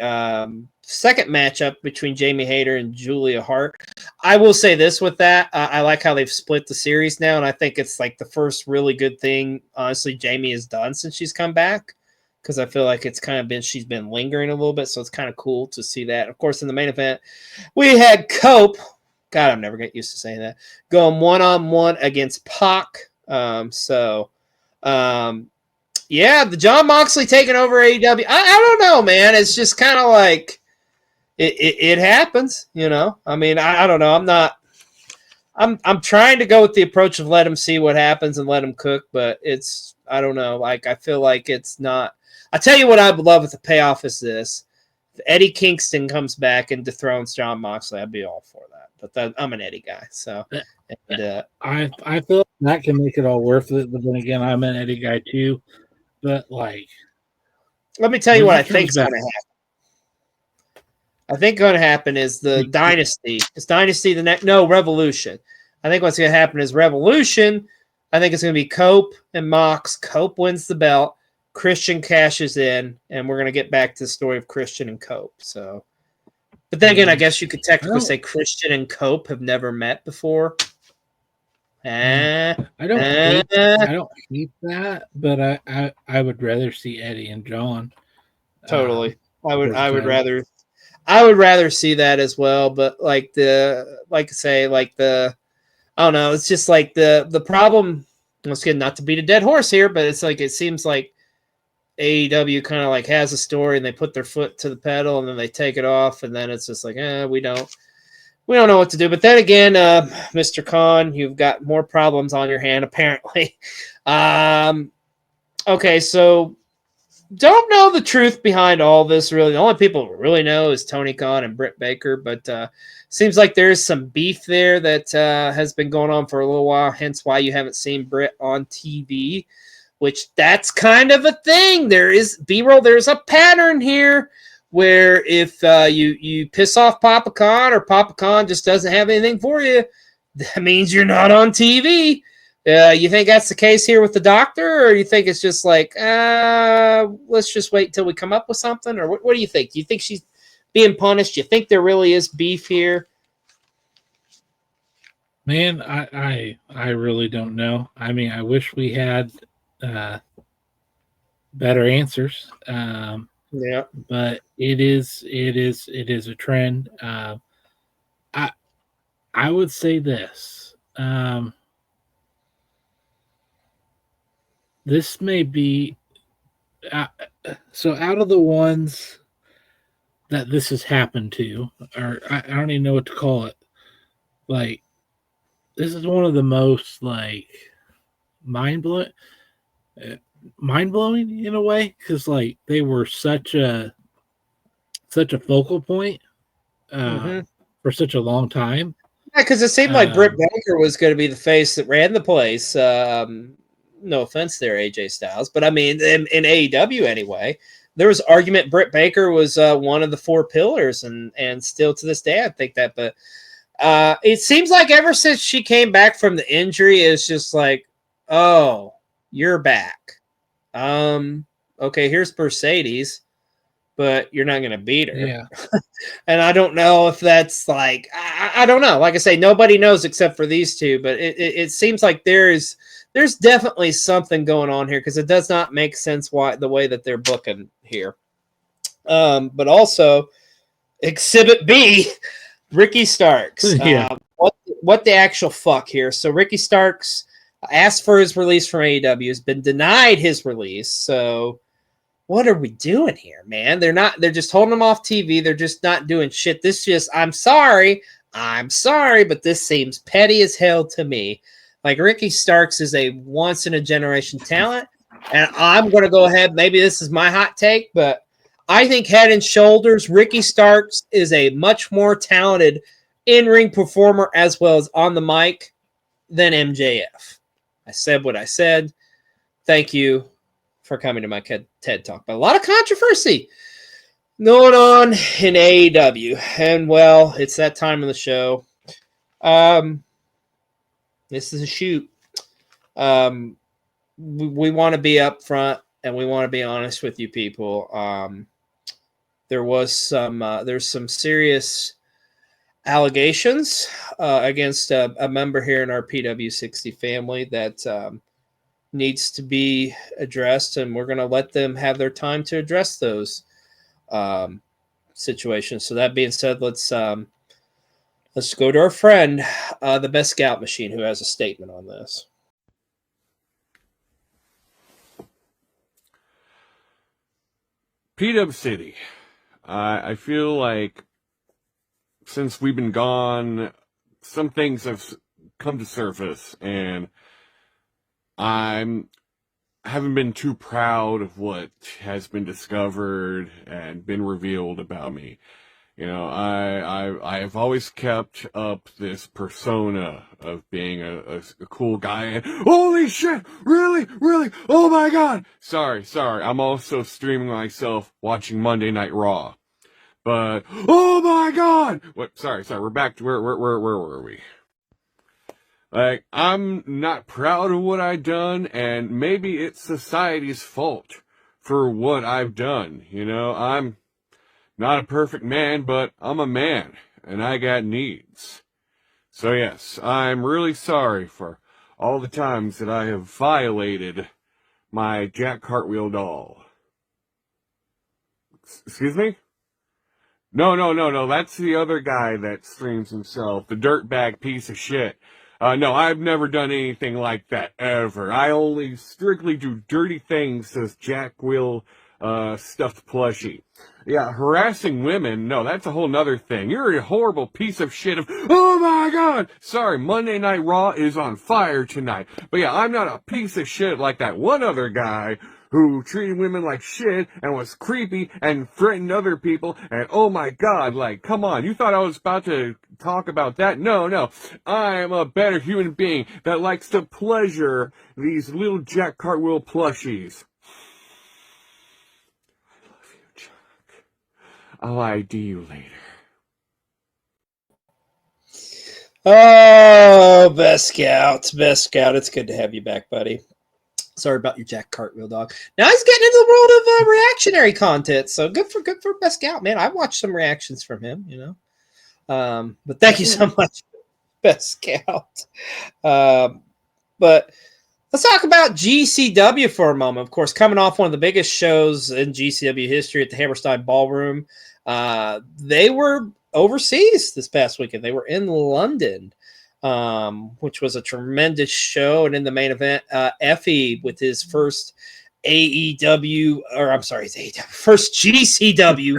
[SPEAKER 2] second matchup between Jamie Hayter and Julia Hart. I will say this with that. I like how they've split the series now, and I think it's like the first really good thing, honestly, Jamie has done since she's come back, because I feel like it's kind of been, she's been lingering a little bit, so it's kind of cool to see that. Of course, in the main event, we had Cope. God, I'm never get used to saying that. Going one-on-one against Pac. Yeah, the John Moxley taking over AEW. I don't know, man. It's just kind of like it happens, you know. I mean, I don't know. I'm trying to go with the approach of let him see what happens and let him cook, but it's, I don't know. Like, I feel like it's not. I tell you what I would love if the payoff is this. If Eddie Kingston comes back and dethrones John Moxley, I'd be all for that. But I'm an Eddie guy, so. And,
[SPEAKER 3] I feel that can make it all worth it. But then again, I'm an Eddie guy too. But like,
[SPEAKER 2] let me tell you what I think is going to happen. I think going to happen is the Dynasty. Is Dynasty the next? No, Revolution. I think what's going to happen is Revolution. I think it's going to be Cope and Mox. Cope wins the belt. Christian cashes in, and we're going to get back to the story of Christian and Cope. So, but then again, I guess you could technically say Christian and Cope have never met before.
[SPEAKER 3] I don't hate that, but I would rather see Eddie and John.
[SPEAKER 2] Totally. I would rather see that as well, but I don't know, it's just like the problem, once again, not to beat a dead horse here, but it's like it seems like AEW kind of like has a story and they put their foot to the pedal and then they take it off, and then it's just like, we don't know what to do. But then again, Mr. Khan, you've got more problems on your hand, apparently. Okay, so don't know the truth behind all this, really. The only people who really know is Tony Khan and Britt Baker, but seems like there's some beef there that has been going on for a little while, hence why you haven't seen Britt on TV, which that's kind of a thing. There is, B-roll, there's a pattern here where if you piss off Papa Khan or Papa Khan just doesn't have anything for you, that means you're not on TV. You think that's the case here with the doctor, or you think it's just like, let's just wait till we come up with something? Or what do you think? Do you think she's being punished? Do you think there really is beef here?
[SPEAKER 3] Man, I really don't know. I mean, I wish we had better answers.
[SPEAKER 2] Yeah,
[SPEAKER 3] but it is a trend. I would say this. This may be so out of the ones that this has happened to, or I don't even know what to call it. Like, this is one of the most like mind blowing in a way, because like they were such a focal point for such a long time.
[SPEAKER 2] Yeah, because it seemed like Britt Baker was going to be the face that ran the place. No offense there, AJ Styles, but I mean, in AEW anyway, there was argument Britt Baker was one of the four pillars, and still to this day I think that. But it seems like ever since she came back from the injury, it's just like, oh, you're back. Okay, here's Mercedes, but you're not going to beat her.
[SPEAKER 3] Yeah.
[SPEAKER 2] And I don't know if that's like, I don't know. Like I say, nobody knows except for these two, but it seems like there's definitely something going on here, because it does not make sense why the way that they're booking here. But also, Exhibit B, Ricky Starks.
[SPEAKER 3] Yeah.
[SPEAKER 2] What the actual fuck here? So Ricky Starks asked for his release from AEW, has been denied his release. So what are we doing here, man? They're just holding him off TV. They're just not doing shit. This just, I'm sorry, but this seems petty as hell to me. Like, Ricky Starks is a once in a generation talent. And I'm going to go ahead. Maybe this is my hot take, but I think head and shoulders, Ricky Starks is a much more talented in-ring performer as well as on the mic than MJF. I said what I said. Thank you for coming to my TED Talk. But a lot of controversy going on in AEW. And, well, it's that time of the show. This is a shoot. We want to be upfront, and we want to be honest with you people. there's some serious allegations against a member here in our PW60 family that needs to be addressed, and we're going to let them have their time to address those situations. So that being said, let's go to our friend, the Best Scout Machine, who has a statement on this.
[SPEAKER 11] P-Dub City. I feel like since we've been gone, some things have come to surface, and I haven't been too proud of what has been discovered and been revealed about me. You know, I have always kept up this persona of being a cool guy, and holy shit, really, oh my god! Sorry, I'm also streaming myself watching Monday Night Raw. But, oh my god! What, sorry, we're back to where were we? Like, I'm not proud of what I've done, and maybe it's society's fault for what I've done, you know? I'm not a perfect man, but I'm a man, and I got needs. So yes, I'm really sorry for all the times that I have violated my Jack Cartwheel doll. Excuse me? No, that's the other guy that streams himself, the dirtbag piece of shit. No, I've never done anything like that, ever. I only strictly do dirty things as Jack Will, stuffed plushie. Yeah, harassing women, no, that's a whole nother thing. You're a horrible piece of shit oh my god! Sorry, Monday Night Raw is on fire tonight. But yeah, I'm not a piece of shit like that one other guy who treated women like shit and was creepy and threatened other people, and oh my god, like, come on, you thought I was about to talk about that? No, I am a better human being that likes to pleasure these little Jack Cartwheel plushies. I love you, Jack. I'll ID you later.
[SPEAKER 2] Oh, Best Scout, it's good to have you back, buddy. Sorry about your Jack Cartwheel dog. Now he's getting into the world of reactionary content, so good for Best Scout, man. I watched some reactions from him, you know. But thank you so much, Best Scout. But let's talk about GCW for a moment. Of course, coming off one of the biggest shows in GCW history at the Hammerstein Ballroom. They were overseas this past weekend. They were in London, which was a tremendous show. And in the main event, Effie with his first first GCW.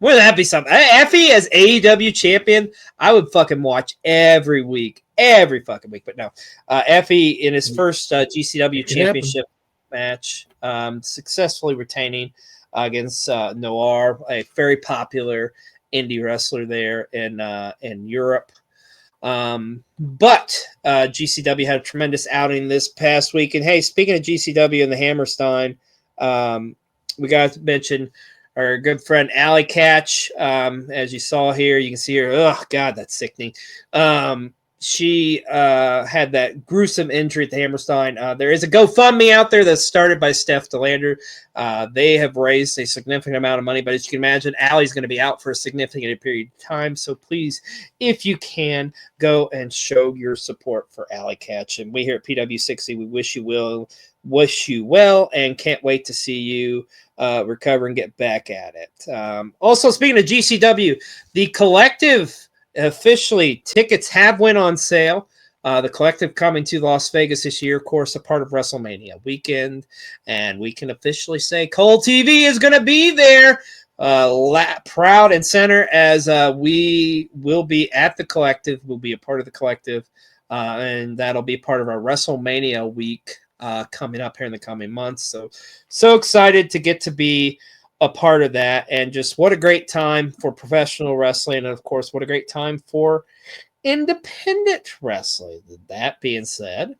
[SPEAKER 2] Wouldn't that be something? Effie as AEW champion, I would fucking watch every fucking week. But no, Effie in his first GCW championship match, successfully retaining against Noir, a very popular indie wrestler there in Europe. But GCW had a tremendous outing this past week. And hey, speaking of GCW and the Hammerstein, we got to mention our good friend Allie Catch. As you saw here, you can see her. Oh God, that's sickening. She had that gruesome injury at the Hammerstein. There is a GoFundMe out there that's started by Steph DeLander. They have raised a significant amount of money, but as you can imagine, Allie's going to be out for a significant period of time. So please, if you can, go and show your support for Allie Catch. And we here at PW60, we wish you well, and can't wait to see you recover and get back at it. Also, speaking of GCW, the Collective. Officially, tickets have went on sale. The Collective coming to Las Vegas this year, of course, a part of WrestleMania weekend, and we can officially say Cole TV is going to be there, proud and center, as we will be at the Collective. We'll be a part of the Collective, and that'll be part of our WrestleMania week coming up here in the coming months. So excited to get to be a part of that, and just what a great time for professional wrestling, and of course what a great time for independent wrestling. That being said,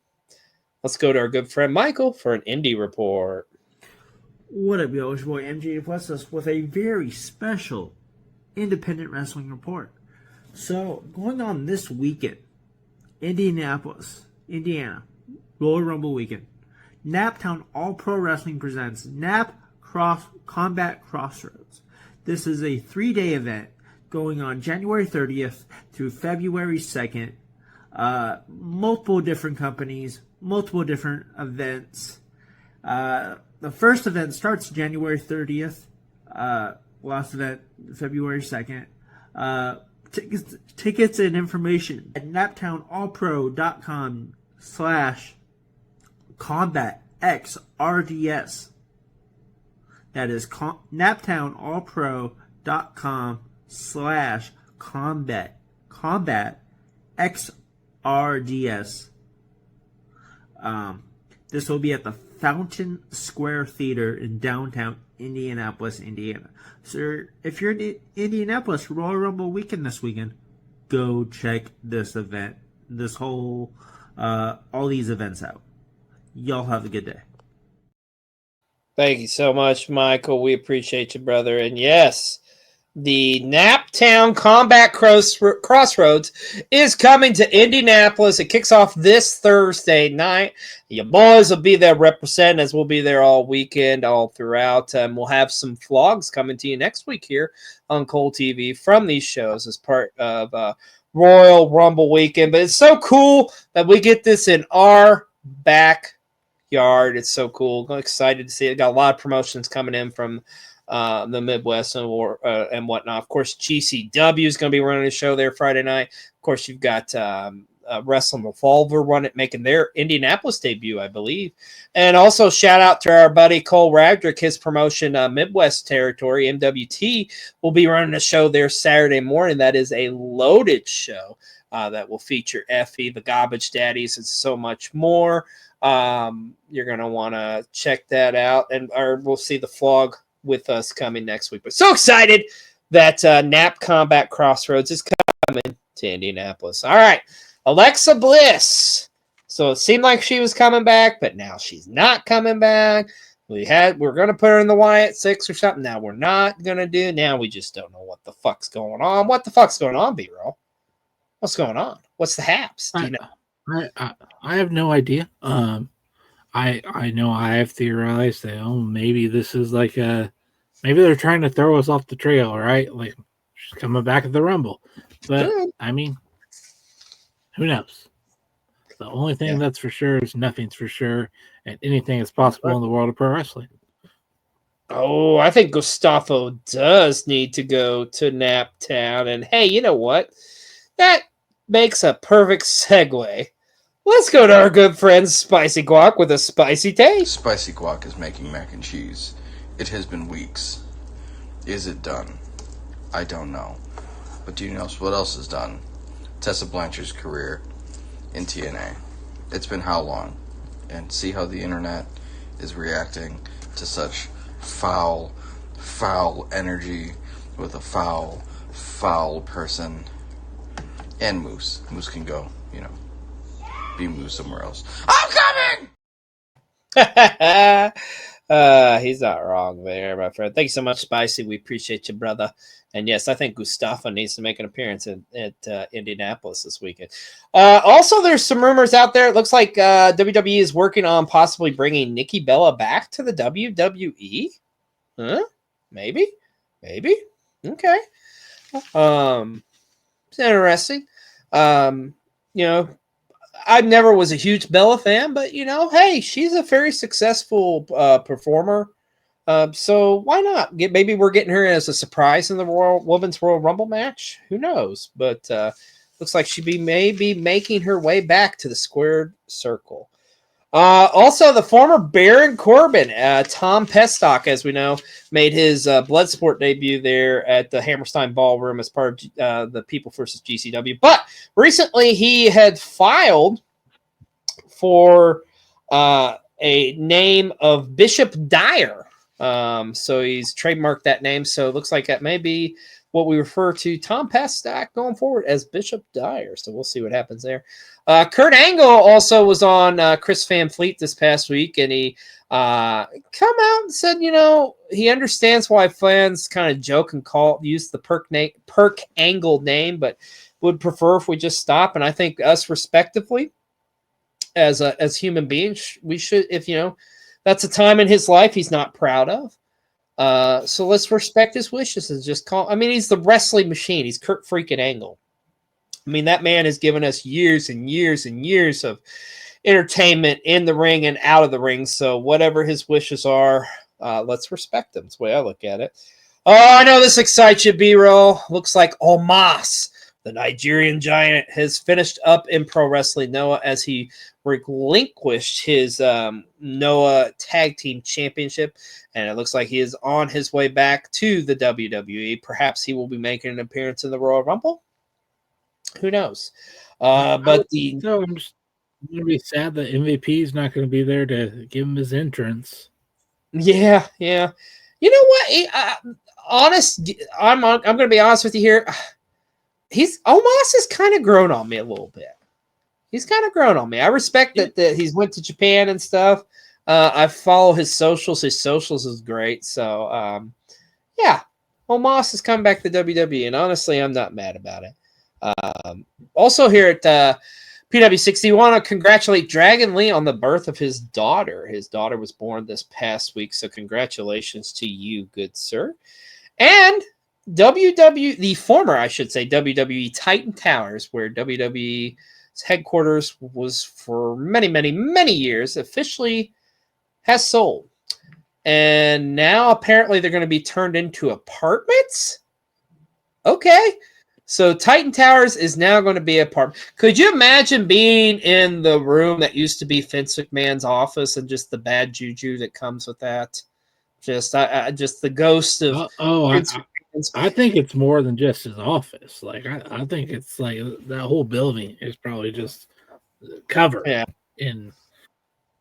[SPEAKER 2] let's go to our good friend Michael for an indie report.
[SPEAKER 12] What up, yo? It's your boy MJ Puestas with a very special independent wrestling report. So, going on this weekend, Indianapolis, Indiana, Royal Rumble weekend, Naptown All Pro Wrestling presents Combat Crossroads. This is a 3-day event going on January 30th through February 2nd. Multiple different companies, multiple different events. The first event starts January 30th. Last event, February 2nd. Tickets and information at naptownallpro.com/combatxrds. That is naptownallpro.com/combatxrds. This will be at the Fountain Square Theater in downtown Indianapolis, Indiana. So if you're in Indianapolis, Royal Rumble weekend this weekend, go check this event, all these events out. Y'all have a good day.
[SPEAKER 2] Thank you so much, Michael. We appreciate you, brother. And yes, the Naptown Combat Crossroads is coming to Indianapolis. It kicks off this Thursday night. Your boys will be there representing us. We'll be there all weekend, all throughout. We'll have some vlogs coming to you next week here on Cole TV from these shows as part of Royal Rumble weekend. But it's so cool that we get this in our backyard. It's so cool. I'm excited to see it. Got a lot of promotions coming in from the Midwest and whatnot. Of course, GCW is going to be running a show there Friday night. Of course, you've got Wrestling Revolver making their Indianapolis debut, I believe. And also shout out to our buddy Cole Radrick, his promotion, Midwest Territory, MWT, will be running a show there Saturday morning. That is a loaded show that will feature Effie, the Garbage Daddies, and so much more. You're going to want to check that out, or we'll see the vlog with us coming next week. But so excited that Nap Combat Crossroads is coming to Indianapolis. All right, Alexa Bliss. So it seemed like she was coming back, but now she's not coming back. We're going to put her in the Wyatt 6 or something. Now we're not going to do. Now we just don't know what the fuck's going on. What the fuck's going on, B-Roll? What's going on? What's the haps? Do you know?
[SPEAKER 3] I have no idea. I know I have theorized that maybe this is like maybe they're trying to throw us off the trail, right? Like she's coming back at the Rumble. But I mean, who knows? The only thing that's for sure is nothing's for sure, and anything is possible in the world of pro wrestling.
[SPEAKER 2] Oh, I think Gustavo does need to go to Naptown. And hey, you know what? That makes a perfect segue. Let's go to our good friend Spicy Guac with a spicy taste.
[SPEAKER 13] Spicy Guac is making mac and cheese. It has been weeks. Is it done? I don't know. But do you know what else is done? Tessa Blanchard's career in TNA. It's been how long? And see how the internet is reacting to such foul energy with a foul person. And Moose. Moose can go, be Moose somewhere else. I'm
[SPEAKER 2] coming! He's not wrong there, my friend. Thank you so much, Spicy. We appreciate you, brother. And yes, I think Gustavo needs to make an appearance at Indianapolis this weekend. Also, there's some rumors out there. It looks like WWE is working on possibly bringing Nikki Bella back to the WWE. Huh? Maybe. Okay. It's interesting. I never was a huge Bella fan, but hey, she's a very successful performer. So why not? Maybe we're getting her as a surprise in the Women's Royal Rumble match. Who knows? But looks like she may be making her way back to the squared circle. Also, the former Baron Corbin, Tom Pestock, as we know, made his Bloodsport debut there at the Hammerstein Ballroom as part of the People vs. GCW. But recently, he had filed for a name of Bishop Dyer. So he's trademarked that name. So it looks like that may be what we refer to Tom Pestock going forward as Bishop Dyer. So we'll see what happens there. Kurt Angle also was on Chris Van Fleet this past week, and he come out and said, he understands why fans kind of joke and use the Perk Angle name, but would prefer if we just stop. And I think us respectively, as human beings, we should, if that's a time in his life he's not proud of. So let's respect his wishes and just call. I mean, he's the wrestling machine. He's Kurt freaking Angle. I mean, that man has given us years and years and years of entertainment in the ring and out of the ring. So whatever his wishes are, let's respect them. That's the way I look at it. Oh, I know this excites you, B-roll. Looks like Omos, the Nigerian giant, has finished up in Pro Wrestling Noah as he relinquished his Noah Tag Team Championship. And it looks like he is on his way back to the WWE. Perhaps he will be making an appearance in the Royal Rumble. Who knows? But
[SPEAKER 3] I'm just going to be sad that MVP is not going to be there to give him his entrance.
[SPEAKER 2] Yeah. You know what? I'm going to be honest with you here. Omos has kind of grown on me a little bit. He's kind of grown on me. I respect that he's went to Japan and stuff. I follow his socials. His socials is great. So, yeah, Omos is coming back to WWE, and honestly, I'm not mad about it. Also here at PW60, want to congratulate Dragon Lee on the birth of his daughter. His daughter was born this past week, so congratulations to you, good sir. And the former, I should say, WWE Titan Towers, where WWE's headquarters was for many, many, many years, officially has sold. And now apparently they're going to be turned into apartments? Okay. So Titan Towers is now going to be a part. Could you imagine being in the room that used to be Vince McMahon's office and just the bad juju that comes with that? Just the ghost of.
[SPEAKER 3] I think it's more than just his office. Like I think it's like that whole building is probably just covered.
[SPEAKER 2] Yeah.
[SPEAKER 3] In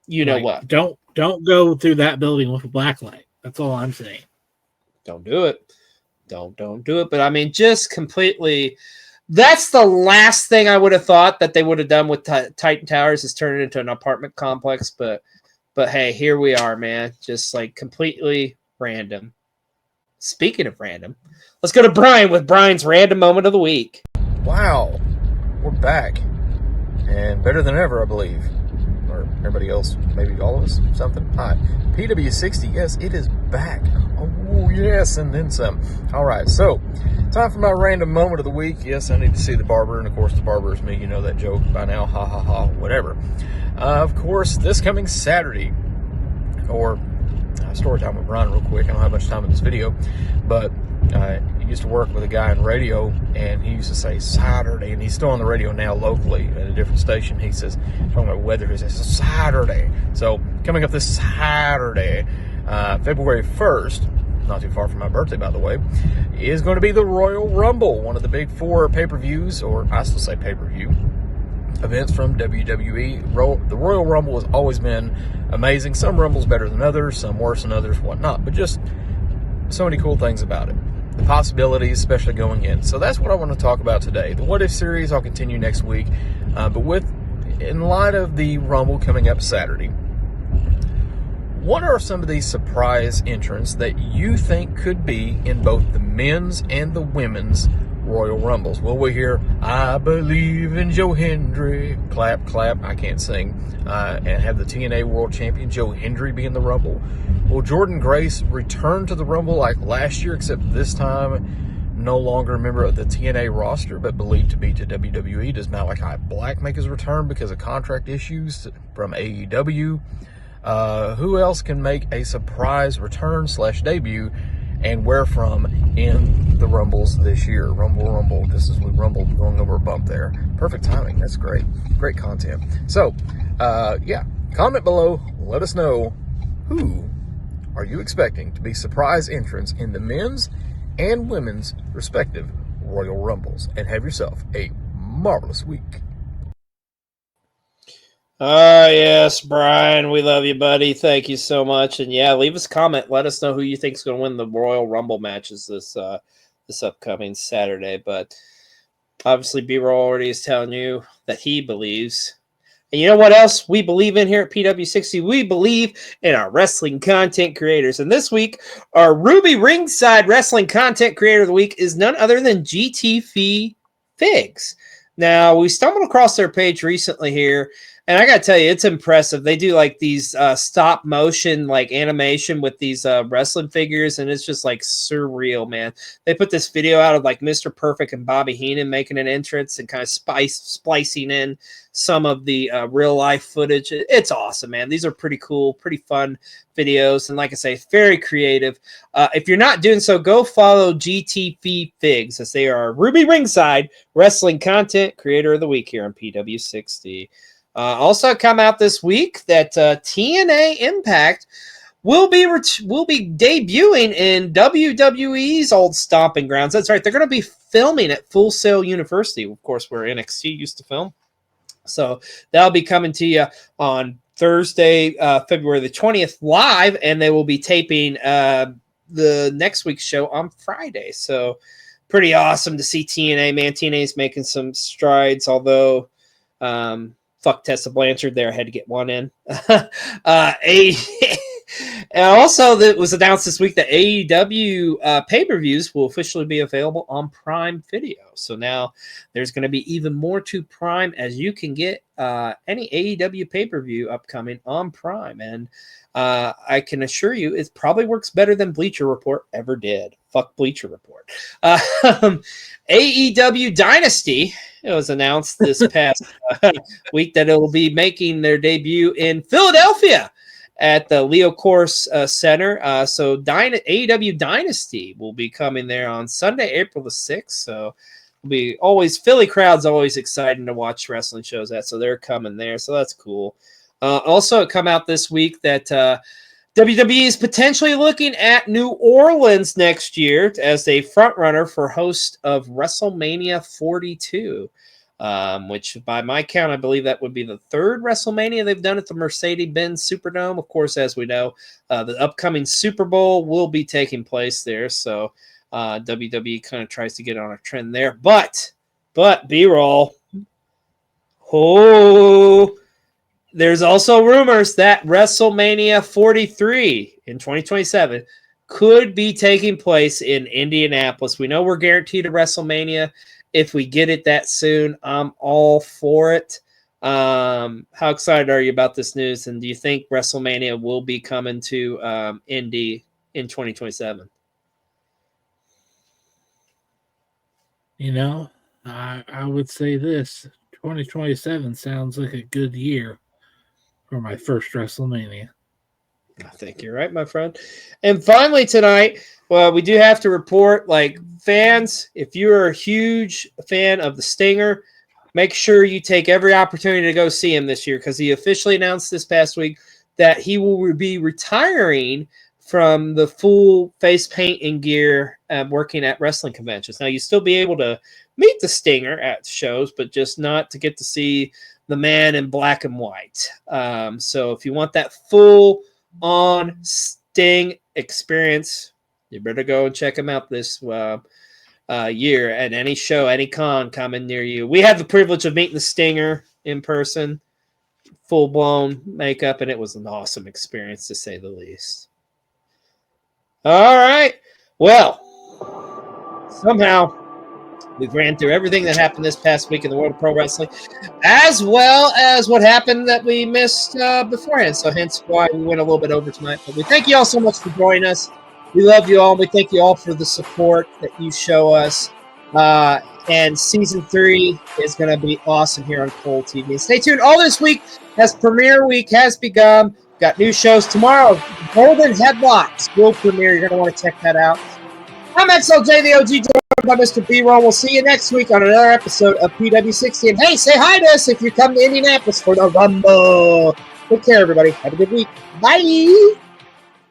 [SPEAKER 2] know what?
[SPEAKER 3] Don't go through that building with a black light. That's all I'm saying.
[SPEAKER 2] Don't do it. Don't do it. But I mean, just completely. That's the last thing I would have thought that they would have done with Titan Towers is turn it into an apartment complex. But hey, here we are, man. Just like completely random. Speaking of random, let's go to Brian with Brian's random moment of the week.
[SPEAKER 14] Wow, we're back and better than ever, I believe. Or everybody else, maybe all of us, something. Hi, PW60. Yes, it is back. Oh, yes, and then some. All right, so time for my random moment of the week. Yes, I need to see the barber, and of course, the barber is me. You know that joke by now. Ha ha ha. Whatever. Of course, this coming Saturday, or story time with Brian real quick. I don't have much time in this video, but he used to work with a guy in radio, and he used to say Saturday, and he's still on the radio now locally at a different station. He says, talking about weather, he says Saturday. So coming up this Saturday, February 1st, not too far from my birthday, by the way, is going to be the Royal Rumble, one of the big four pay-per-views, or I still say pay-per-view events from WWE. The Royal Rumble has always been amazing. Some Rumbles better than others, some worse than others, whatnot. But just so many cool things about it. The possibilities, especially going in. So that's what I want to talk about today. The What If series I'll continue next week. But in light of the Rumble coming up Saturday, what are some of these surprise entrants that you think could be in both the men's and the women's Royal Rumbles? Will we hear I Believe in Joe Hendry, clap, clap, I can't sing, and have the TNA World Champion Joe Hendry be in the Rumble? Will Jordan Grace return to the Rumble like last year, except this time no longer a member of the TNA roster, but believed to be to WWE? Does Malachi Black make his return because of contract issues from AEW? Who else can make a surprise return / debut, and where from in the Rumbles this year? Rumble, just as we rumbled going over a bump there. Perfect timing. That's great. Great content. So, yeah, comment below. Let us know who are you expecting to be surprise entrants in the men's and women's respective Royal Rumbles. And have yourself a marvelous week.
[SPEAKER 2] Yes, Brian, we love you, buddy. Thank you so much. And yeah, leave us a comment. Let us know who you think is going to win the Royal Rumble matches this upcoming Saturday. But obviously, B-Roll already is telling you that he believes. And you know what else we believe in here at PW60? We believe in our wrestling content creators. And this week, our Ruby Ringside Wrestling Content Creator of the Week is none other than GTV Figs. Now, we stumbled across their page recently here, And I gotta tell you, it's impressive. They do like these stop motion like animation with these wrestling figures, and it's just like surreal, man. They put this video out of like Mr. Perfect and Bobby Heenan making an entrance and kind of splicing in some of the real life footage. It's awesome, man. These are pretty cool, pretty fun videos, and like I say, very creative. If you're not doing so, go follow GTV Figs, as they are Ruby Ringside Wrestling Content Creator of the Week here on PW60. Also come out this week that TNA Impact will be debuting in WWE's old stomping grounds. That's right. They're going to be filming at Full Sail University, of course, where NXT used to film. So that'll be coming to you on Thursday, February the 20th live, and they will be taping the next week's show on Friday. So pretty awesome to see TNA, man. TNA is making some strides, although fuck Tessa Blanchard there. I had to get one in. And also, that was announced this week that AEW pay-per-views will officially be available on Prime Video. So now there's going to be even more to Prime, as you can get any AEW pay-per-view upcoming on Prime. And I can assure you it probably works better than Bleacher Report ever did. Fuck Bleacher Report. AEW Dynasty, it was announced this past week that it will be making their debut in Philadelphia at the Leo Course Center. So AEW Dynasty will be coming there on Sunday, April the 6th. So it'll be always, Philly crowd's always exciting to watch wrestling shows at. So they're coming there. So that's cool. Also, it come out this week that WWE is potentially looking at New Orleans next year as a front runner for host of WrestleMania 42. Which by my count, I believe that would be the third WrestleMania they've done at the Mercedes-Benz Superdome. Of course, as we know, the upcoming Super Bowl will be taking place there. So WWE kind of tries to get on a trend there. But B-roll. Oh, there's also rumors that WrestleMania 43 in 2027 could be taking place in Indianapolis. We know we're guaranteed a WrestleMania. If we get it that soon, I'm all for it. How excited are you about this news? And do you think WrestleMania will be coming to Indy in 2027?
[SPEAKER 3] You know, I would say this. 2027 sounds like a good year for my first WrestleMania.
[SPEAKER 2] I think you're right, my friend. And finally tonight, well, we do have to report, like, fans, if you're a huge fan of the Stinger, make sure you take every opportunity to go see him this year, because he officially announced this past week that he will be retiring from the full face paint and gear working at wrestling conventions. Now, you still be able to meet the Stinger at shows, but just not to get to see the man in black and white. So if you want that full on Sting experience, you better go and check him out this year at any show, any con coming near you. We had the privilege of meeting the Stinger in person, full-blown makeup, and it was an awesome experience, to say the least. All right. Well, somehow we've ran through everything that happened this past week in the world of pro wrestling, as well as what happened that we missed beforehand. So hence why we went a little bit over tonight. But we thank you all so much for joining us. We love you all. We thank you all for the support that you show us. And season 3 is going to be awesome here on Cole TV. Stay tuned all this week as premiere week has begun. Got new shows tomorrow. Golden Headlocks will premiere. You're going to want to check that out. I'm XLJ the OG, joined by Mr. B-Roll. We'll see you next week on another episode of PW60. And hey, say hi to us if you come to Indianapolis for the Rumble. Take care, everybody. Have a good week. Bye.